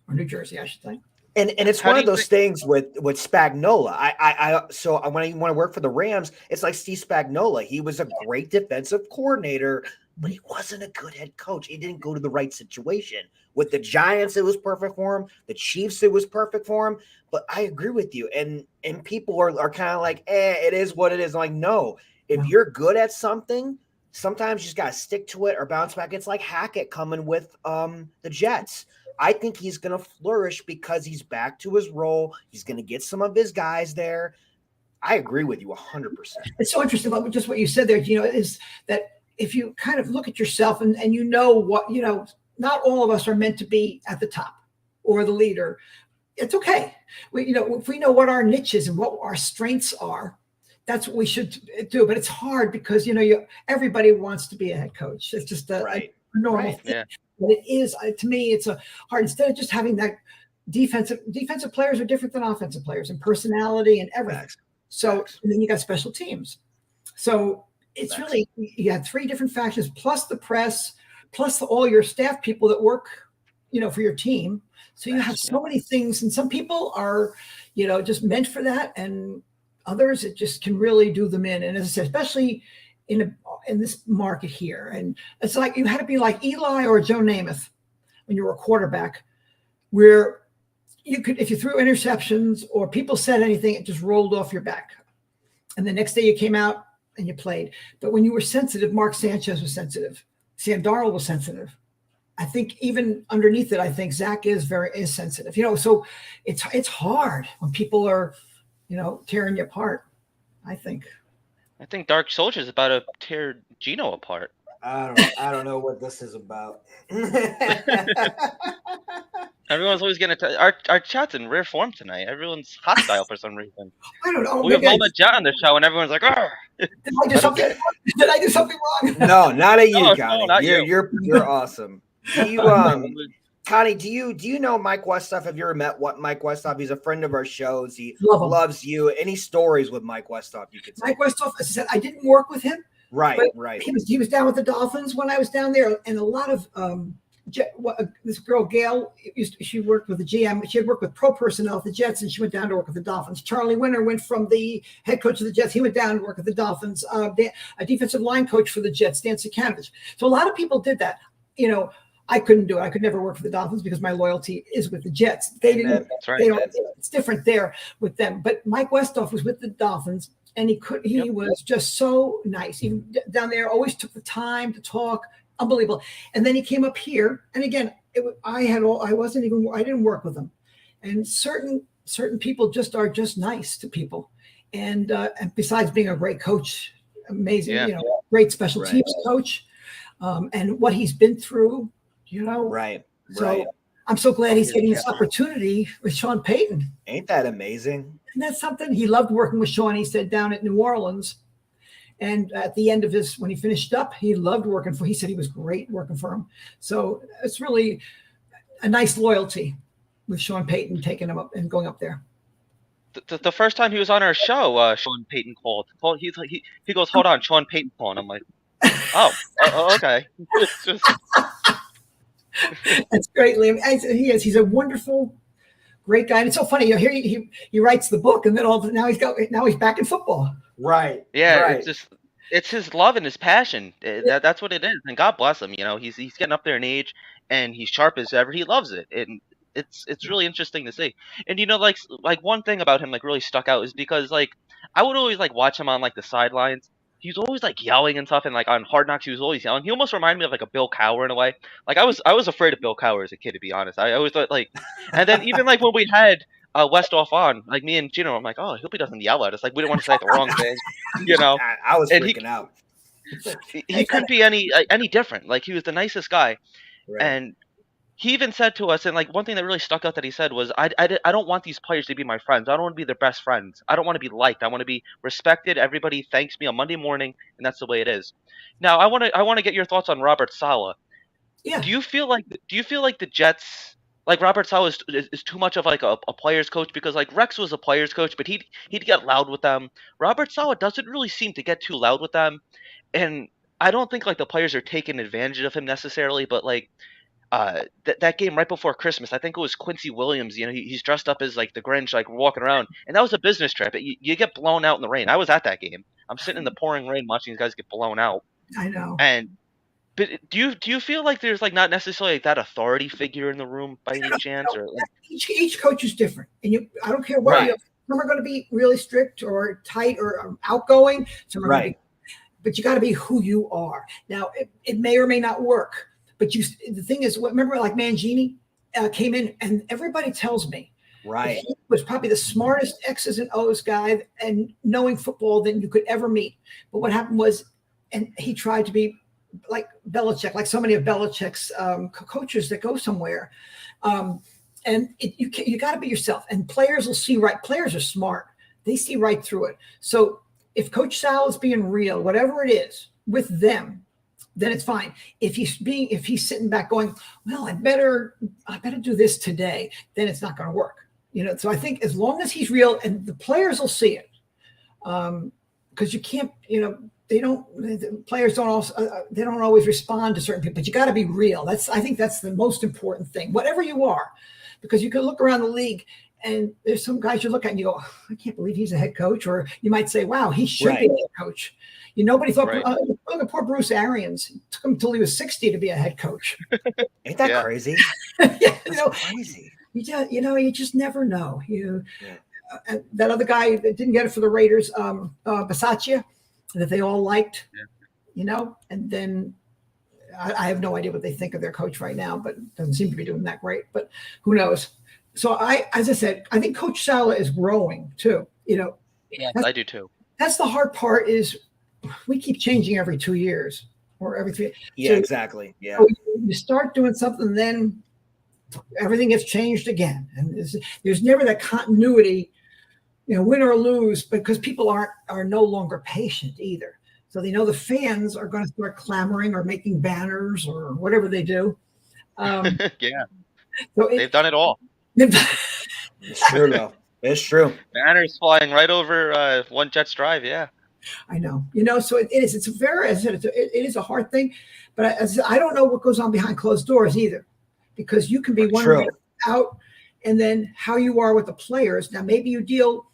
or New Jersey, I should say. And it's one of those things with Spagnuolo. So when I want to work for the Rams, it's like Steve Spagnuolo. He was a great defensive coordinator, but he wasn't a good head coach. He didn't go to the right situation. With the Giants, it was perfect for him. The Chiefs, it was perfect for him. But I agree with you. And people are kind of like, it is what it is. I'm like, no, if you're good at something, sometimes you just got to stick to it or bounce back. It's like Hackett coming with the Jets. I think he's going to flourish because he's back to his role. He's going to get some of his guys there. I agree with you 100%. It's so interesting about just what you said there, is that if you kind of look at yourself and what, not all of us are meant to be at the top or the leader. It's okay. If we know what our niche is and what our strengths are, that's what we should do. But it's hard because, everybody wants to be a head coach. It's just a normal thing. Yeah. But it is, to me, it's a hard, instead of just having that defensive players are different than offensive players in personality and everything. So, and then you got special teams. So it's really, you had 3 different factions, plus the press, plus all your staff people that work, for your team. So you have so many things, and some people are, just meant for that, and others it just can really do them in. And as I said, especially in this market here, and it's like you had to be like Eli or Joe Namath when you were a quarterback, where you could, if you threw interceptions or people said anything, it just rolled off your back, and the next day you came out and you played. But when you were sensitive, Mark Sanchez was sensitive, Sam Darnold was sensitive. I think even underneath it, I think Zach is sensitive, so it's hard when people are, tearing you apart. I think Dark Soldier is about to tear Gino apart. I don't know what this is about. Everyone's always going to our chat's in rare form tonight. Everyone's hostile for some reason. I don't know. We have Mama Jet on the show, and everyone's like, "Oh, did I do something? Did I do something wrong?" No, not at you, No, Connie. not you. You're awesome. Do you Connie, do you know Mike Westhoff? Have you ever met Mike Westhoff? He's a friend of our shows. He loves you. Any stories with Mike Westhoff you could say? Mike Westhoff, as I said, I didn't work with him. Right. He was down with the Dolphins when I was down there, and a lot of this girl Gail, she worked with the GM. She had worked with pro personnel at the Jets, and she went down to work with the Dolphins. Charlie Winter went from the head coach of the Jets. He went down to work with the Dolphins. A defensive line coach for the Jets, Dan Sikanovich. So a lot of people did that. I couldn't do it. I could never work for the Dolphins because my loyalty is with the Jets. They didn't. That's right. They don't. It's different there with them. But Mike Westhoff was with the Dolphins, and he was just so nice. Even down there, always took the time to talk. Unbelievable. And then he came up here, and again, I didn't work with him. And certain people just are just nice to people. And besides being a great coach, amazing, great special teams coach, and what he's been through. So I'm so glad he's getting this opportunity with Sean Payton. Ain't that amazing? And that's something. He loved working with Sean. He said down at New Orleans, and at the end of when he finished up, he loved working he said he was great working for him. So it's really a nice loyalty with Sean Payton taking him up and going up there. The first time he was on our show, Sean Payton called. He goes, "Hold on, Sean Payton calling." I'm like, "Oh, okay." It's just. That's great, Liam. He's a wonderful, great guy. And it's so funny. Here he writes the book, and then now he's back in football. Right. Yeah. Right. It's his love and his passion. That's what it is. And God bless him. He's getting up there in age, and he's sharp as ever. He loves it, and it's really interesting to see. And like one thing about him really stuck out is because I would always watch him on the sidelines. He's always yelling and stuff, and on Hard Knocks he was always yelling. He almost reminded me of a Bill Cowher in a way. I was afraid of Bill Cowher as a kid, to be honest. I always thought and then even when we had Westhoff on, me and Gino, I'm like, oh, I hope he doesn't yell at us. We didn't want to say the wrong thing, I was freaking out. He couldn't be any different. He was the nicest guy, right. And he even said to us, and one thing that really stuck out that he said was, I don't want these players to be my friends. I don't want to be their best friends. I don't want to be liked. I want to be respected. Everybody thanks me on Monday morning, and that's the way it is. Now, I want to get your thoughts on Robert Saleh. Yeah. Do you feel like the Jets, Robert Saleh is too much of a player's coach? Because Rex was a player's coach, but he'd get loud with them. Robert Saleh doesn't really seem to get too loud with them, and I don't think the players are taking advantage of him necessarily, but that game right before Christmas, I think it was Quincy Williams. He's dressed up as the Grinch, walking around, and that was a business trip. You get blown out in the rain. I was at that game. I'm sitting in the pouring rain watching these guys get blown out. I know. But do you feel like there's not necessarily that authority figure in the room by any chance, or each coach is different, and I don't care what some are going to be really strict or tight or outgoing. Some are going to be, but you got to be who you are. Now it may or may not work. But the thing is, remember Mangini came in, and everybody tells me Right. He was probably the smartest X's and O's guy and knowing football than you could ever meet. But what happened was, and he tried to be like Belichick, like so many of Belichick's coaches that go somewhere. And you got to be yourself. And players will see right. Players are smart. They see right through it. So if Coach Sal is being real, whatever it is with them, then it's fine. If he's sitting back going, well, I better do this today, then it's not going to work. So I think as long as he's real, and the players will see it, because you can't, players don't also they don't always respond to certain people, but you got to be real. I think that's the most important thing, whatever you are, because you can look around the league and there's some guys you look at and you go, I can't believe he's a head coach, or you might say, wow, he should be a head coach. Nobody thought, look at poor Bruce Arians. It took him until he was 60 to be a head coach. Ain't that crazy? That's crazy. You just never know. That other guy that didn't get it for the Raiders, Bisaccia, that they all liked, and then I have no idea what they think of their coach right now, but doesn't seem to be doing that great, but who knows? So as I said, I think Coach Sala is growing too, Yes, I do too. That's the hard part, is we keep changing every 2 years or every 3. Yeah, so, exactly. Yeah. So you start doing something, then everything gets changed again. And there's never that continuity, win or lose, because people are no longer patient either. So they know the fans are going to start clamoring or making banners or whatever they do. Yeah. So they've done it all. It's true, though. It's true. Banners flying right over one Jets drive. Yeah. I know. So it is. It's it is a hard thing, but I don't know what goes on behind closed doors either, because you can be one way out, and then how you are with the players. Now, maybe you deal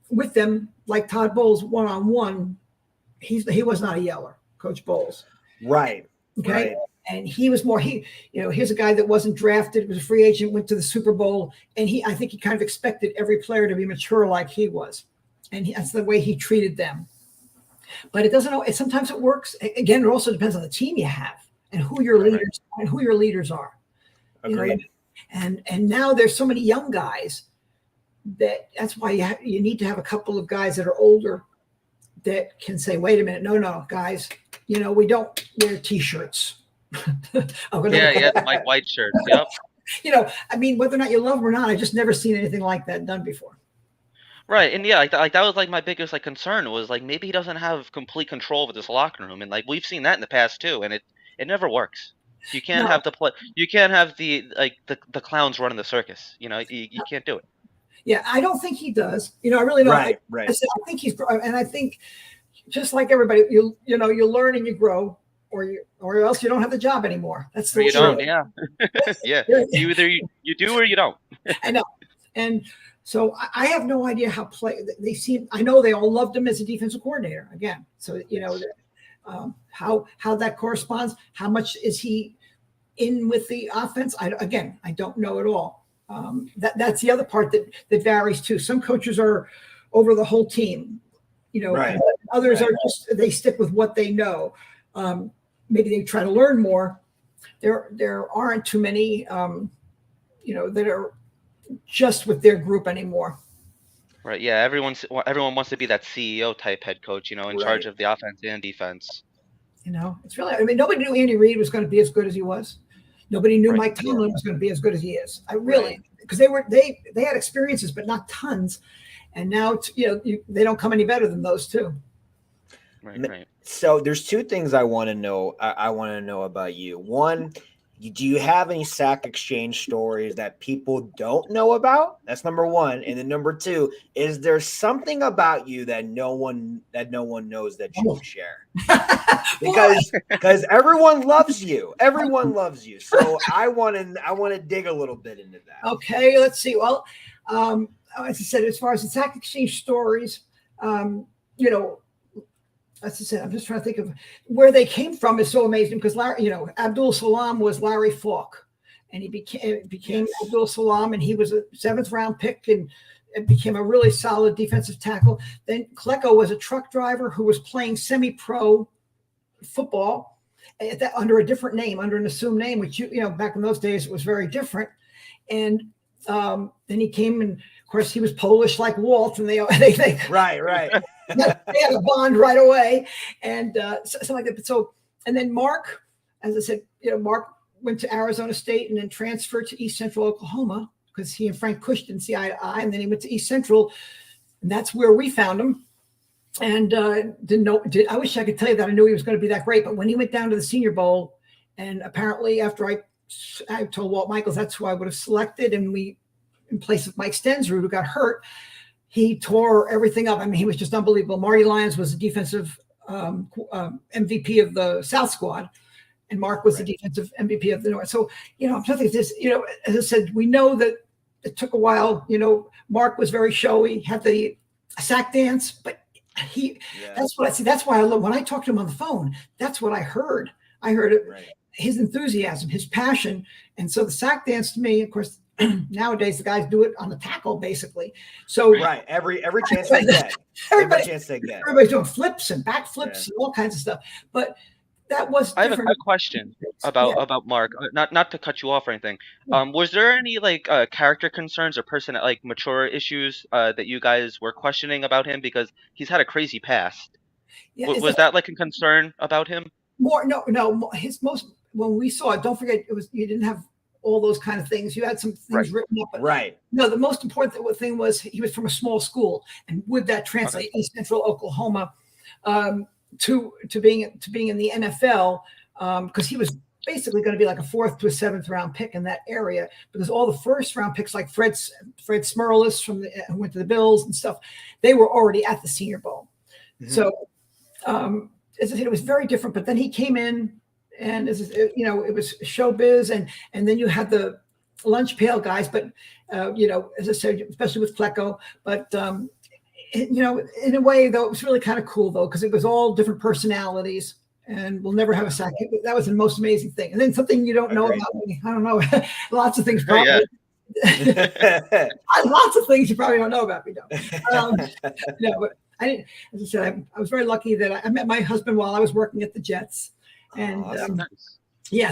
with them like Todd Bowles one-on-one. He was not a yeller, Coach Bowles. Right. Okay. Right. And he was more, here's a guy that wasn't drafted, was a free agent, went to the Super Bowl. And I think he kind of expected every player to be mature like he was. And that's the way he treated them. But it doesn't always, sometimes it works. Again, it also depends on the team you have and who your leaders are. Agreed. And now there's so many young guys that's why you need to have a couple of guys that are older that can say, wait a minute, no, guys, we don't wear T-shirts. The Mike White shirts. Yep. Whether or not you love them or not, I just never seen anything like that done before. Right, and that was my biggest concern was maybe he doesn't have complete control over this locker room, and we've seen that in the past too, and it never works. You can't have you can't have the clowns running the circus. You can't do it. Yeah, I don't think he does. I really don't. Right. I think he's, and I think just like everybody, you learn and you grow, or else you don't have the job anymore. That's the you don't. Yeah. Yeah. You either you do or you don't. I know, and so I have no idea how they seem. I know they all loved him as a defensive coordinator again. So how that corresponds. How much is he in with the offense? I don't know at all. That's the other part that varies too. Some coaches are over the whole team, right. Others are they stick with what they know. Maybe they try to learn more. There aren't too many, that are just with their group anymore. Right. Yeah. Everyone wants to be that CEO type head coach, in charge of the offense and defense. It's really, nobody knew Andy Reid was going to be as good as he was. Nobody knew Mike Tomlin was going to be as good as he is. Because they had experiences, but not tons. And now, they don't come any better than those two. Right. So there's two things I want to know. I want to know about you. One, do you have any sack exchange stories that people don't know about? That's number one. And then number two, is there something about you that no one knows that you share? Because everyone loves you. Everyone loves you. So I want to dig a little bit into that. Okay, let's see. Well, as I said, as far as the sack exchange stories, as I said, I'm just trying to think of where they came from is so amazing because Abdul Salam was Larry Falk, and he became Abdul Salam, and he was a 7th round pick and became a really solid defensive tackle. Then Klecko was a truck driver who was playing semi-pro football under a different name, under an assumed name, which back in those days it was very different. And Then he came, and of course he was Polish like Walt, and they Right. they had a bond right away, and something like that. But so, and then Mark, as I said, Mark went to Arizona State and then transferred to East Central Oklahoma because he and Frank Cush didn't see eye to eye, and then he went to East Central, and that's where we found him. And didn't know. I wish I could tell you that I knew he was going to be that great, but when he went down to the Senior Bowl, and apparently after I told Walt Michaels that's who I would have selected, and we, in place of Mike Stensrud, who got hurt, he tore everything up. I mean, he was just unbelievable. Marty Lyons was the defensive MVP of the South squad, and Mark was the defensive MVP of the North. So, I'm thinking this, as I said, we know that it took a while. Mark was very showy, had the sack dance, but that's what I see. That's why I love when I talked to him on the phone. That's what I heard. I heard it, his enthusiasm, his passion. And so the sack dance to me, of course, nowadays the guys do it on the tackle basically. So every chance they get. Everybody's doing flips and back flips and all kinds of stuff. But that was I have a quick question about Mark. Not to cut you off or anything. Was there any character concerns or mature issues that you guys were questioning about him, because he's had a crazy past? Was that like a concern about him? No. His most, when we saw it, don't forget, it was, you didn't have all those kind of things. You had some things written up. But no, the most important thing was he was from a small school, and would that translate East Central Oklahoma to being in the NFL, because he was basically going to be like a 4th to a 7th round pick in that area, because all the first round picks like Fred Smerlis who went to the Bills and stuff, they were already at the Senior Bowl. Mm-hmm. So as I said, it was very different. But then he came in, and it was showbiz, and then you had the lunch pail guys, but as I said, especially with Klecko, but in a way, though, it was really kind of cool, though, because it was all different personalities, and we'll never have a sack. That was the most amazing thing. And then something you don't know about me. I don't know. Lots of things probably. Lots of things you probably don't know about me, though. But I didn't. As I said, I was very lucky that I met my husband while I was working at the Jets. And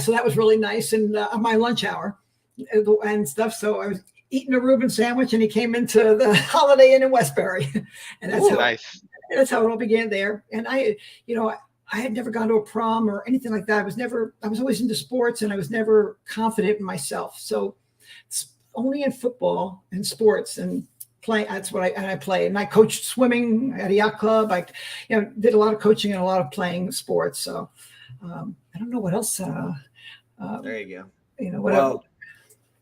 so that was really nice. And on my lunch hour and stuff. So I was eating a Reuben sandwich, and he came into the Holiday Inn in Westbury, and that's how it all began there. And I had never gone to a prom or anything like that. I was always into sports, and I was never confident in myself. So it's only in football and sports and play. That's what I play. And I coached swimming at a yacht club. I, did a lot of coaching and a lot of playing sports. So I don't know what else. There you go.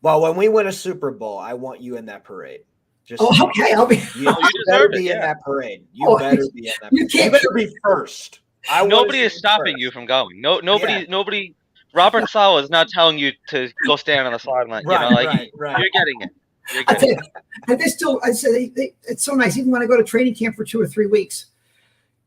Well, when we win a Super Bowl, I want you in that parade. Okay. I'll be. You better be in that parade. You better be in that parade. You better be first. Nobody is stopping you from going. Nobody. Robert Saleh is not telling you to go stand on the sideline. Right. You're getting it. I said it's so nice. Even when I go to training camp for 2 or 3 weeks,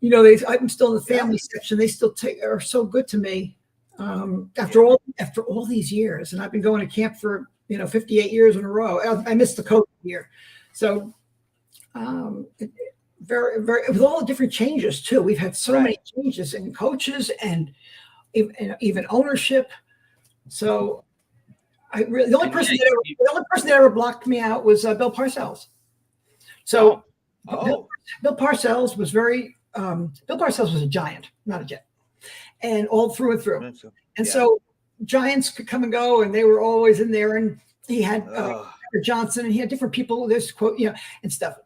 I'm still in the family section. They still are so good to me. After all these years, and I've been going to camp for 58 years in a row. I missed the COVID year, so very, very, with all the different changes too. We've had so many changes in coaches and even ownership. So the only person that ever blocked me out was Bill Parcells. So Bill Parcells was Bill Parcells was a Giant, not a Jet, and all through and through. And so Giants could come and go, and they were always in there. And he had Johnson, and he had different people. This quote, and stuff.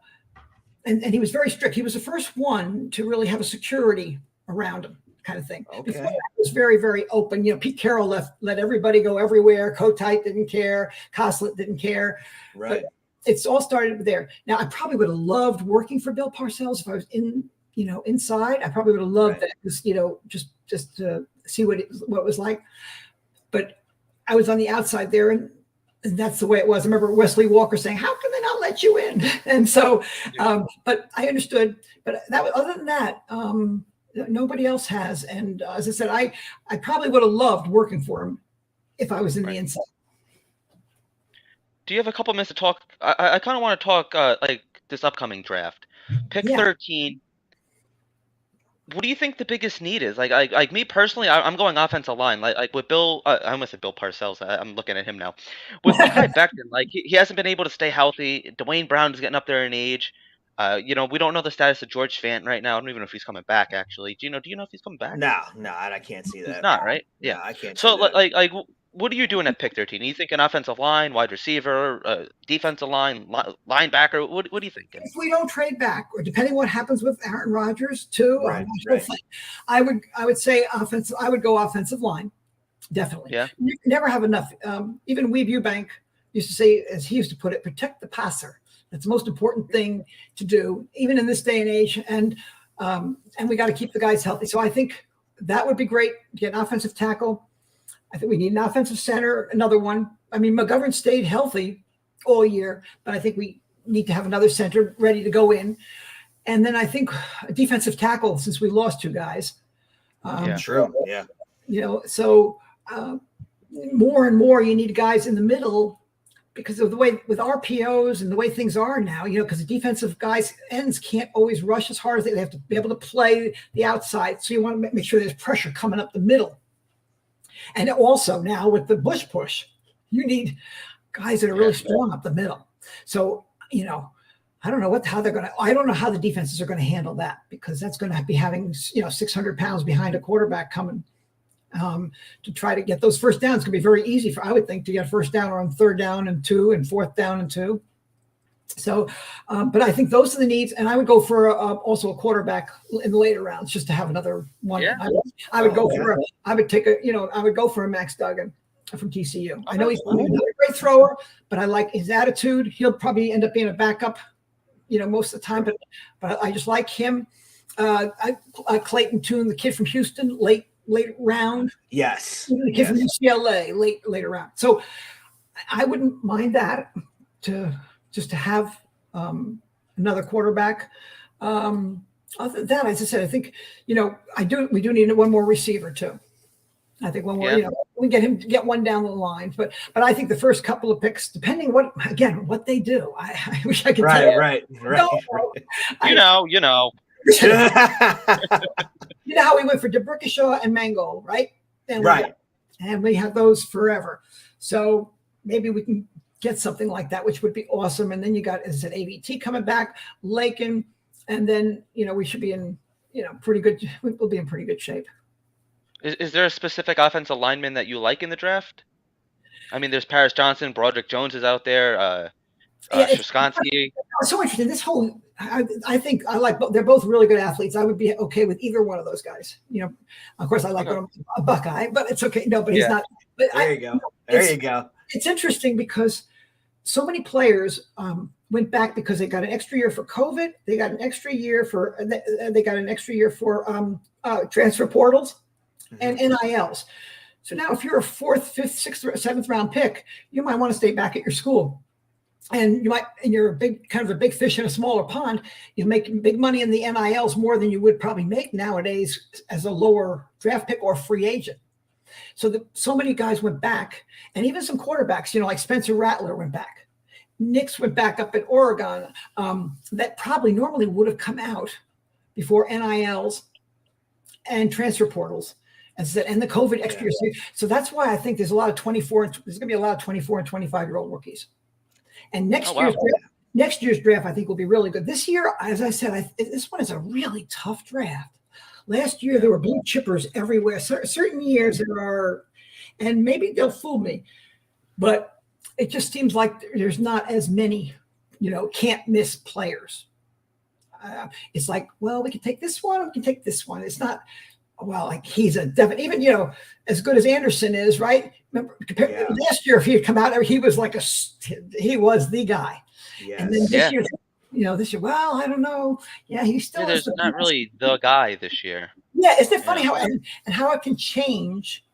And he was very strict. He was the first one to really have a security around him, kind of thing. Okay. Before that, it was very, very open. Pete Carroll let everybody go everywhere. Kotite didn't care. Koslett didn't care. Right. But it's all started there. Now, I probably would have loved working for Bill Parcells if I was inside. I probably would have loved that, just to see what it was like. But I was on the outside there, and that's the way it was. I remember Wesley Walker saying, "How can they not let you in?" And so, but I understood. But other than that, nobody else has. And as I said, I probably would have loved working for him if I was in the inside. Do you have a couple minutes to talk? I kind of want to talk like this upcoming draft. Pick 13. what do you think the biggest need is? Like me personally, I'm going offensive line. Like with Bill, I almost said Bill Parcells. I'm looking at him now. With Mekhi Becton, like he hasn't been able to stay healthy. Dwayne Brown is getting up there in age. We don't know the status of George Fant right now. I don't even know if he's coming back. Actually, do you know if he's coming back? No, I can't see He's that. not, right? No, Yeah. I can't see So that. what are you doing at pick 13? Are you thinking offensive line, wide receiver, defensive line, linebacker? What are you thinking? If we don't trade back, or depending what happens with Aaron Rodgers too, Right, whole right. thing, I would say offensive. I would go offensive line, definitely. Yeah. Never have enough. Even Weeb Eubank used to say, as he used to put it, protect the passer. That's the most important thing to do, even in this day and age. And we got to keep the guys healthy. So I think that would be great. Get an offensive tackle. I think we need an offensive center, another one. I mean, McGovern stayed healthy all year, but I think we need to have another center ready to go in. And then I think a defensive tackle, since we lost two guys. Yeah. True. Yeah. So more and more you need guys in the middle because of the way with RPOs and the way things are now, because the defensive guys ends can't always rush as hard as they have to be able to play the outside. So you want to make sure there's pressure coming up the middle. And also now with the Bush push, you need guys that are really strong up the middle. So, I don't know I don't know how the defenses are going to handle that, because that's going to be having, 600 pounds behind a quarterback coming to try to get those first downs. It's going to be very easy I would think, to get first down on 3rd down and 2 and 4th down and 2. So, but I think those are the needs, and I would go for also a quarterback in the later rounds, just to have another one. Yeah. I would go for I would go for a Max Duggan from TCU. I know he's not a great thrower, but I like his attitude. He'll probably end up being a backup, most of the time. But I just like him. Clayton Tune, the kid from Houston, late round. Yes. The kid from UCLA, later round. So I wouldn't mind that to have another quarterback. Other than that, as I said, I think, we do need one more receiver too. I think one more, we get one down the line, but I think the first couple of picks, depending what they do, I wish I could tell you. Right. You know. You know how we went for DeBrickashaw and Mangold, right? And we have those forever. So maybe we can get something like that, which would be awesome. And then you got, as I said, AVT coming back, Lakin, and then, we should be in, pretty good. We'll be in pretty good shape. Is there a specific offensive lineman that you like in the draft? I mean, there's Paris Johnson, Broderick Jones is out there, Shoskonski. It's so interesting. This whole, I think I like, they're both really good athletes. I would be okay with either one of those guys. Of course I like a Buckeye, but it's okay. No, but he's not. But there you go. It's interesting because so many players went back because they got an extra year for COVID. They got an extra year for transfer portals and NILs. So now if you're a 4th, 5th, 6th, or 7th round pick, you might want to stay back at your school. And you're a big fish in a smaller pond. You make big money in the NILs, more than you would probably make nowadays as a lower draft pick or free agent. So many guys went back, and even some quarterbacks, like Spencer Rattler went back. Nix went back up at Oregon. That probably normally would have come out before NILs and transfer portals, as I said, and the COVID extra year. So that's why I think there's a lot of 24. There's going to be a lot of 24 and 25-year-old rookies. And next year's draft, I think, will be really good. This year, as I said, this one is a really tough draft. Last year, there were blue chippers everywhere. Certain years there are, and maybe they'll fool me, but it just seems like there's not as many, can't miss players. It's like, well, we can take this one, we can take this one. It's not, well, like he's a definite, even, as good as Anderson is, right? Remember, last year, if he had come out, he was he was the guy. Yes. And then this year, well, I don't know. Yeah, he's still. There's not really the guy this year. Yeah, isn't it funny how it can change,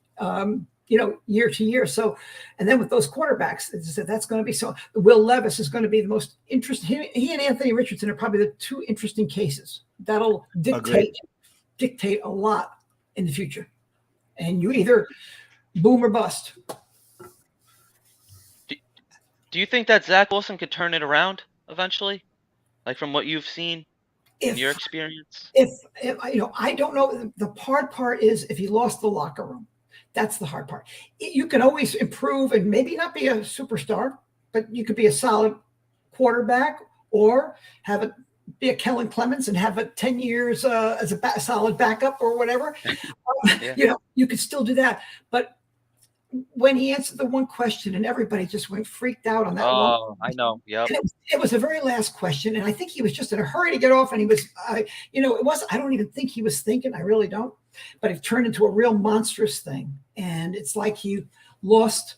year to year? So, and then with those quarterbacks, that's going to be so. Will Levis is going to be the most interesting. He and Anthony Richardson are probably the two interesting cases that'll dictate a lot in the future. And you either boom or bust. Do you think that Zach Wilson could turn it around eventually? Like from what you've seen? in your experience? If I don't know. The hard part is if he lost the locker room. That's the hard part. You can always improve and maybe not be a superstar, but you could be a solid quarterback or have it be a Kellen Clemens and have it 10 years as a solid backup or whatever. Yeah. You could still do that. But when he answered the one question and everybody just went freaked out on that. Oh, I know. Yep. It was the very last question. And I think he was just in a hurry to get off. And he was, I don't even think he was thinking. I really don't. But it turned into a real monstrous thing. And it's like he lost,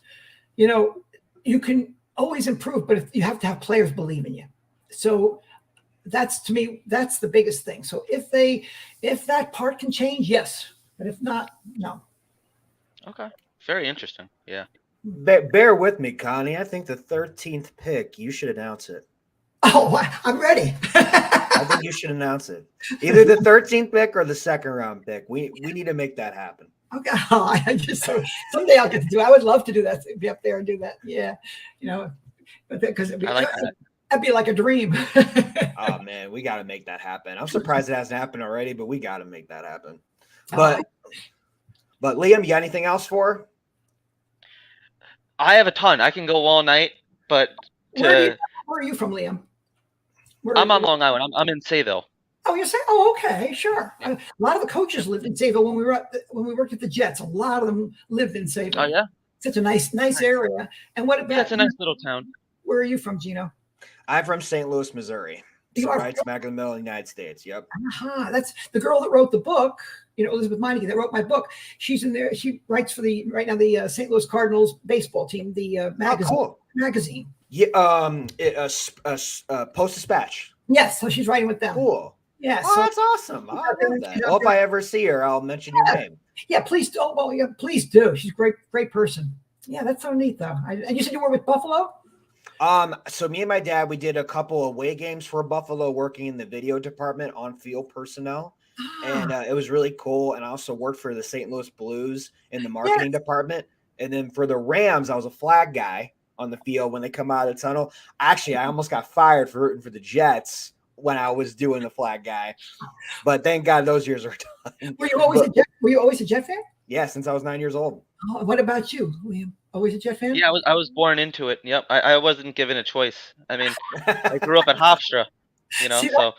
you can always improve, but you have to have players believe in you. So that's, to me, that's the biggest thing. So if that part can change, yes. But if not, no. Okay. Very interesting. Yeah. Bear with me, Connie. I think the 13th pick, you should announce it. Oh, I'm ready. I think you should announce it. Either the 13th pick or the second round pick. We need to make that happen. Okay. Someday I'll get to do it. I would love to do that. Be up there and do that. Yeah. Because I like that. That'd be like a dream. Oh man, we got to make that happen. I'm surprised it hasn't happened already, but we got to make that happen. But Liam, you got anything else for her? I have a ton. I can go all night, but where are you from, Liam? I'm on Long Island. I'm in Sayville. Oh, you're saying? Oh, okay, sure. Yeah. A lot of the coaches lived in Sayville when we worked at the Jets. A lot of them lived in Sayville. Oh yeah, such a nice area. And what about? Yeah, it's a nice little town. Where are you from, Gino? I'm from St. Louis, Missouri. So right smack in the middle of the United States. Yep. That's the girl that wrote the book. Elizabeth Meineke that wrote my book. She's in there. She writes for the St. Louis Cardinals baseball team, the magazine. Oh, cool. Magazine. Yeah. Post-Dispatch. Yes. So she's writing with them. Cool. Yeah. Oh, that's awesome. I love that. Well, if I ever see her, I'll mention your name. Yeah, please do. Well, yeah, please do. She's a great person. Yeah, that's so neat though. And you said you were with Buffalo? So me and my dad, we did a couple of away games for Buffalo, working in the video department, on field personnel. And it was really cool. And I also worked for the St. Louis Blues in the marketing department. And then for the Rams, I was a flag guy on the field when they come out of the tunnel. Actually, I almost got fired for rooting for the Jets when I was doing the flag guy. But thank God those years are done. Were you always a Jet fan? Yeah, since I was 9 years old. Oh, what about you? Were you always a Jet fan? Yeah, I was born into it. Yep. I wasn't given a choice. I mean, I grew up at Hofstra, so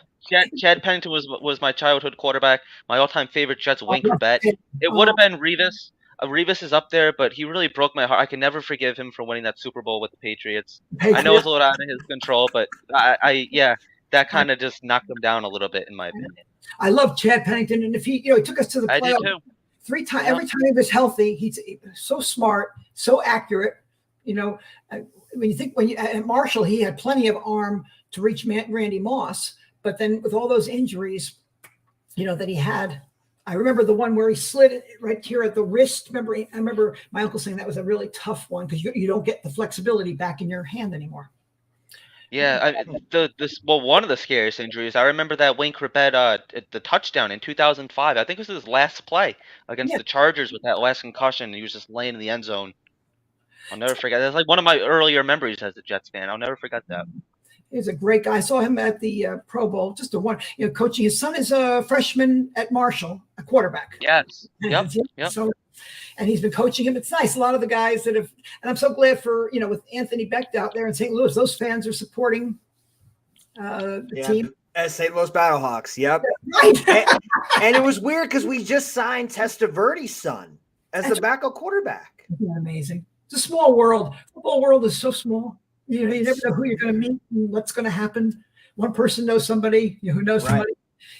Chad Pennington was my childhood quarterback. My all-time favorite Jets, Wayne Corbett. It would have been Revis. Revis is up there, but he really broke my heart. I can never forgive him for winning that Super Bowl with the Patriots. I know it's a little out of his control, but that kind of just knocked him down a little bit, in my opinion. I love Chad Pennington, and if he took us to the playoffs. I did too. 3 times, every time he was healthy, he's so smart, so accurate. At Marshall, he had plenty of arm to reach Randy Moss, but then with all those injuries, that he had, I remember the one where he slid it right here at the wrist. I remember my uncle saying that was a really tough one because you don't get the flexibility back in your hand anymore. Yeah, one of the scariest injuries. I remember that Wayne Corbett, the touchdown in 2005. I think it was his last play against the Chargers with that last concussion. He was just laying in the end zone. I'll never forget. That's like one of my earlier memories as a Jets fan. I'll never forget that. He's a great guy. I saw him at the Pro Bowl, just coaching. His son is a freshman at Marshall, a quarterback. Yes. Yep. So, and he's been coaching him. It's nice. A lot of the guys that have, and I'm so glad for, with Anthony Becht out there in St. Louis, those fans are supporting the team. As St. Louis Battlehawks. Yep. Right. and it was weird because we just signed Testaverde's son as the backup quarterback. Isn't that amazing? It's a small world. Football world is so small. You never know who you're going to meet and what's going to happen. One person knows somebody who knows somebody.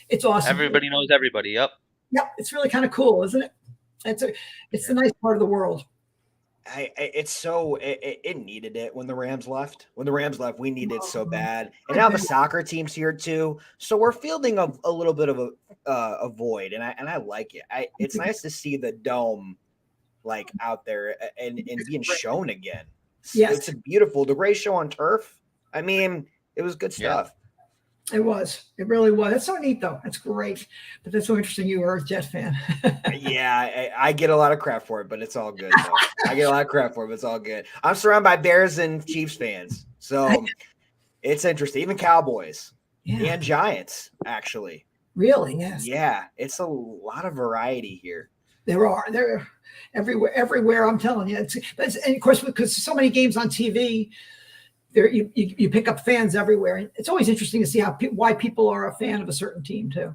It's awesome. Everybody knows everybody. Yep. Yep. It's really kind of cool, isn't it? It's the nice part of the world. It needed it when the Rams left. When the Rams left, we needed it so bad. And now the soccer team's here too, so we're fielding a little bit of a void, and I like it. It's nice to see the dome out there and being shown again. Yes. It's beautiful. The Gray Show on turf. I mean, it was good stuff. It was. It really was. That's so neat, though. That's great. But that's so interesting. You were a Jet fan. Yeah, I get a lot of crap for it, but it's all good. I get a lot of crap for it, but it's all good. I'm surrounded by Bears and Chiefs fans, so it's interesting. Even Cowboys. Yeah. and Giants, actually. Really? Yes. Yeah, it's a lot of variety here. They're everywhere. I'm telling you. And of course, because so many games on TV, you pick up fans everywhere. And it's always interesting to see why people are a fan of a certain team too.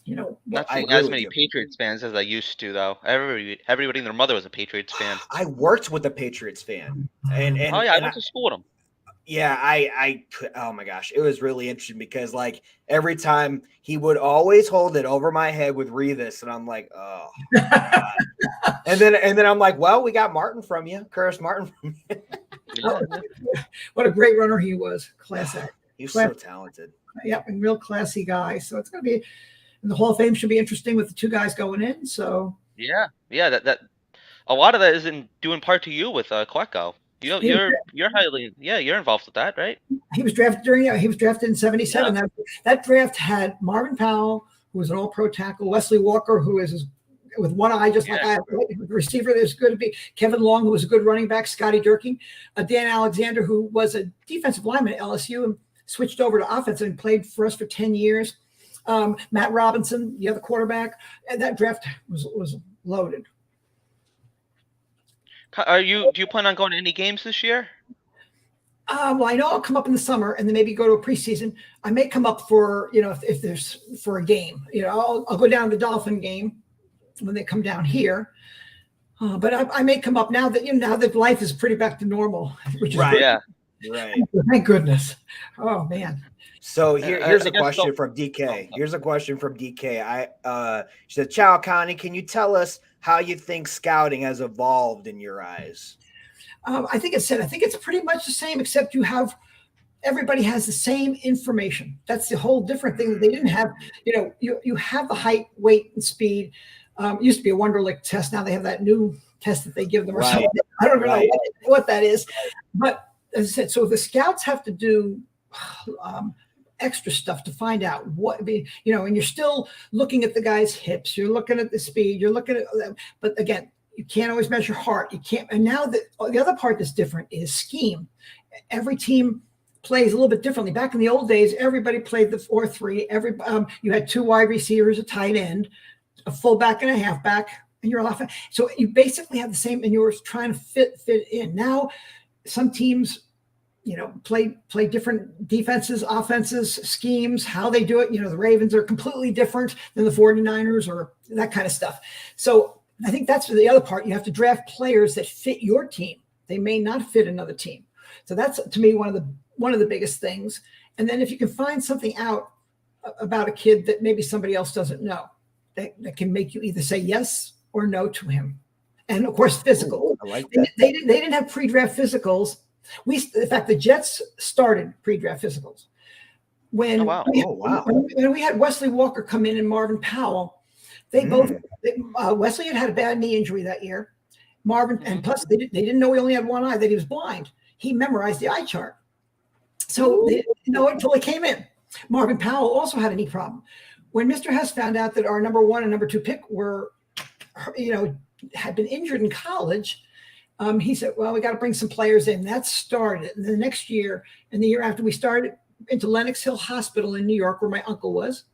Not I seeing agree as with many you. Patriots fans as I used to, though. Everybody and their mother was a Patriots fan. I worked with a Patriots fan, and Oh yeah, I and went to school with them. yeah, I oh my gosh, it was really interesting because like every time he would always hold it over my head with Revis, and I'm like, oh God. and then I'm like, well, we got Martin from you, Curtis Martin from you. Yeah. What a great runner he was. Classic. He's so talented. Yep, and real classy guy. So it's going to be, and the Hall of Fame should be interesting with the two guys going in. So Yeah. That a lot of that is in due in part to you with Klecko. You're highly you're involved with that, right? he was drafted in 77. Yeah. That draft had Marvin Powell, who was an all-pro tackle, Wesley Walker, who is with one eye, just like I have, the receiver that's good to be, Kevin Long, who was a good running back, Scotty Durkin, Dan Alexander, who was a defensive lineman at LSU and switched over to offense and played for us for 10 years. Matt Robinson, the other quarterback, and that draft was loaded. Do you plan on going to any games this year? Well, I know I'll come up in the summer and then maybe go to a preseason. I may come up for, if there's for a game, I'll go down to the Dolphin game when they come down here. But I may come up now that life is pretty back to normal, which is Right. good. Yeah. Right. Thank goodness. Oh man. So here's a guess question from DK. Here's a question from DK. She said, "Ciao, Connie. Can you tell us how you think scouting has evolved in your eyes?" I think it's pretty much the same, except everybody has the same information. That's the whole different thing that they didn't have. You have the height, weight, and speed. Used to be a Wonderlic test. Now they have that new test that they give them. Or Right. something. I don't know Right. what that is. But as I said, so the scouts have to do extra stuff to find out and you're still looking at the guy's hips. You're looking at the speed. You're looking at, but again, you can't always measure heart. You can't. And now the other part that's different is scheme. Every team plays a little bit differently. Back in the old days, everybody played the 4-3. You had two wide receivers, a tight end, a fullback, and a halfback, and you're off. So you basically have the same, and you're trying to fit in. Now, some teams, play different defenses, offenses, schemes, how they do it. The Ravens are completely different than the 49ers or that kind of stuff. So I think that's the other part. You have to draft players that fit your team. They may not fit another team. So that's, to me, one of the biggest things. And then if you can find something out about a kid that maybe somebody else doesn't know, that can make you either say yes or no to him. And of course, physical. I like that. They didn't have pre-draft physicals. In fact, the Jets started pre-draft physicals. When when we had Wesley Walker come in and Marvin Powell, Wesley had a bad knee injury that year. Marvin, and plus they didn't know he only had one eye, that he was blind. He memorized the eye chart. So they didn't know it until he came in. Marvin Powell also had a knee problem. When Mr. Hess found out that our number 1 and number 2 pick were, had been injured in college, he said, well, we got to bring some players in. That started. And the next year and the year after, we started into Lenox Hill Hospital in New York, where my uncle was.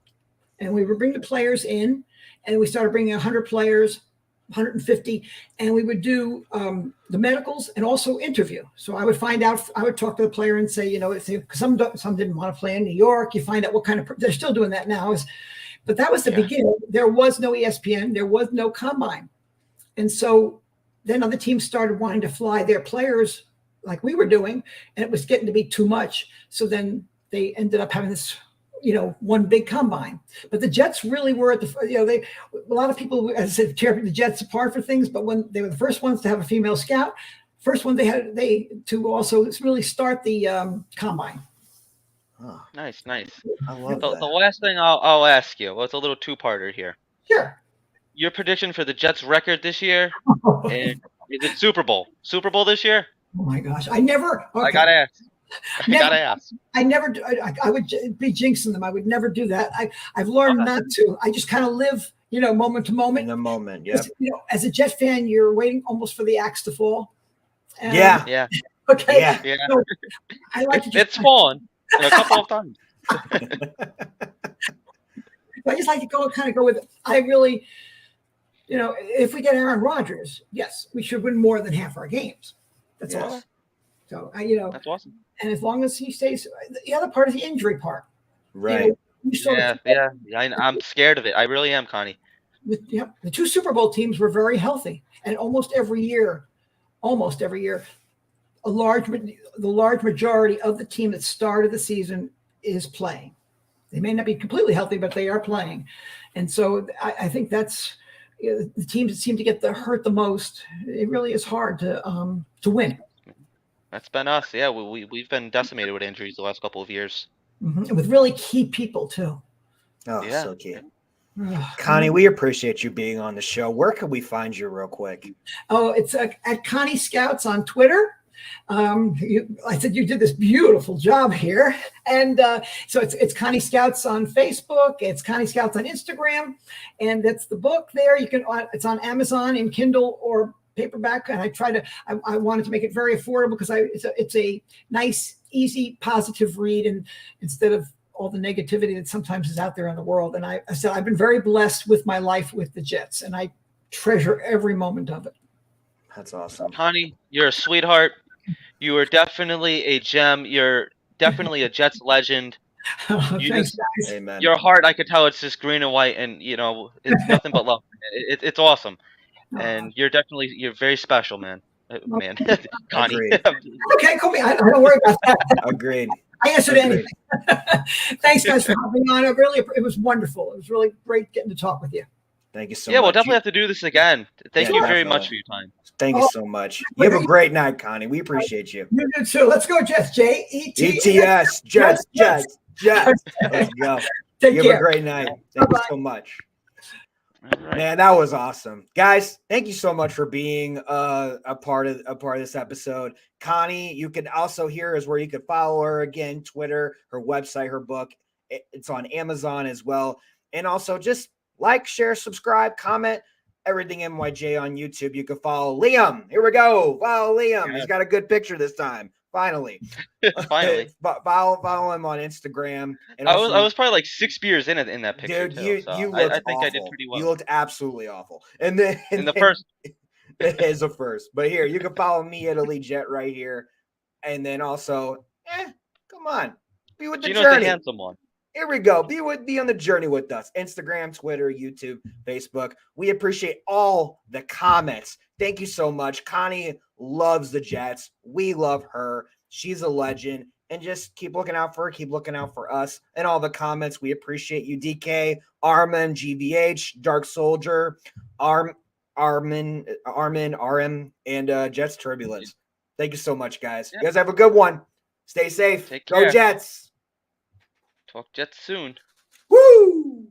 And we would bring the players in, and we started bringing 100 players, 150, and we would do the medicals and also interview. So I would talk to the player and say, because some didn't want to play in New York. You find out what kind of, they're still doing that now. But that was the beginning. There was no ESPN. There was no combine. And so then other teams started wanting to fly their players like we were doing, and it was getting to be too much. So then they ended up having this, one big combine. But the Jets really were at a lot of people, as I said, tear the Jets apart for things, but when they were the first ones to have a female scout, first one to also really start the combine. Oh, nice. I love The that. last thing I'll ask you, it's a little two-parter here. Sure. Your prediction for the Jets' record this year, and is it Super Bowl? Super Bowl this year? Oh my gosh! I never. Okay. I gotta ask. I would be jinxing them. I would never do that. I've learned not to. I just kind of live, moment to moment. In the moment, yeah. As a Jet fan, you're waiting almost for the axe to fall. Yeah. Yeah. Okay. Yeah. Yeah. So I like to. It's fallen a couple of times. I just like to kind of go with it. I really, if we get Aaron Rodgers, yes, we should win more than half our games. That's Yes. all. So That's awesome. and as long as he stays, the other part is the injury part. Right. You sort of Yeah. I'm scared of it. I really am, Connie. the two Super Bowl teams were very healthy, and almost every year, the large majority of the team that started the season is playing. They may not be completely healthy, but they are playing, and so I think that's the teams that seem to get hurt the most. It really is hard to win. That's been us. Yeah, we've been decimated with injuries the last couple of years. And with really key people too. Oh, Yeah. so key. Connie, we appreciate you being on the show. Where can we find you real quick? Oh, it's at Connie Scouts on Twitter. I said you did this beautiful job here, and so it's Connie Scouts on Facebook. It's Connie Scouts on Instagram, and that's the book there. It's on Amazon in Kindle or paperback, and I wanted to make it very affordable because it's a nice, easy, positive read, and instead of all the negativity that sometimes is out there in the world. And I said I've been very blessed with my life with the Jets, and I treasure every moment of it. That's awesome. Connie, you're a sweetheart. You are definitely a gem. You're definitely a Jets legend. Thanks, guys. Amen. Your heart, I could tell it's just green and white, and it's nothing but love. It's awesome, and you're very special, man. Man, Connie. Agreed. Okay, cool. I don't worry about that. Agreed. I answered anything. Thanks, guys, for having me on. It was wonderful. It was really great getting to talk with you. Thank you so much. Yeah, we'll definitely have to do this again. Thank you very definitely. much for your time. Thank you so much. You have a great night, Connie. We appreciate you. You do too. Let's go, Jets. ETS. Jets. Let's go. Take You care. have a great night. Thank you so much. All right. Man, that was awesome. Guys, thank you so much for being a part of this episode. Connie, you can also here is where you can follow her again, Twitter, her website, her book. It's on Amazon as well. And also just like, share, subscribe, comment, everything NYJ on YouTube. You can follow Liam. Here we go. Follow Liam. Yeah. He's got a good picture this time. Finally. Finally. Follow him on Instagram. And I also, was probably like 6 beers in that picture. dude, too, so you I looked think awful. I did pretty well. You looked absolutely awful. And then in the first. it is a first. But here, you can follow me at Elite Jet right here. And then also, come on. Be with the Gino's journey. the handsome one. Here we go. Be on the journey with us. Instagram, Twitter, YouTube, Facebook. We appreciate all the comments. Thank you so much. Connie loves the Jets. We love her. She's a legend. And just keep looking out for her. Keep looking out for us. And all the comments. We appreciate you, DK, Armin, GVH, Dark Soldier, Armin, RM, and Jets Turbulence. Thank you so much, guys. Yeah. You guys have a good one. Stay safe. Take Go care. Jets. Talk Jets soon. Woo!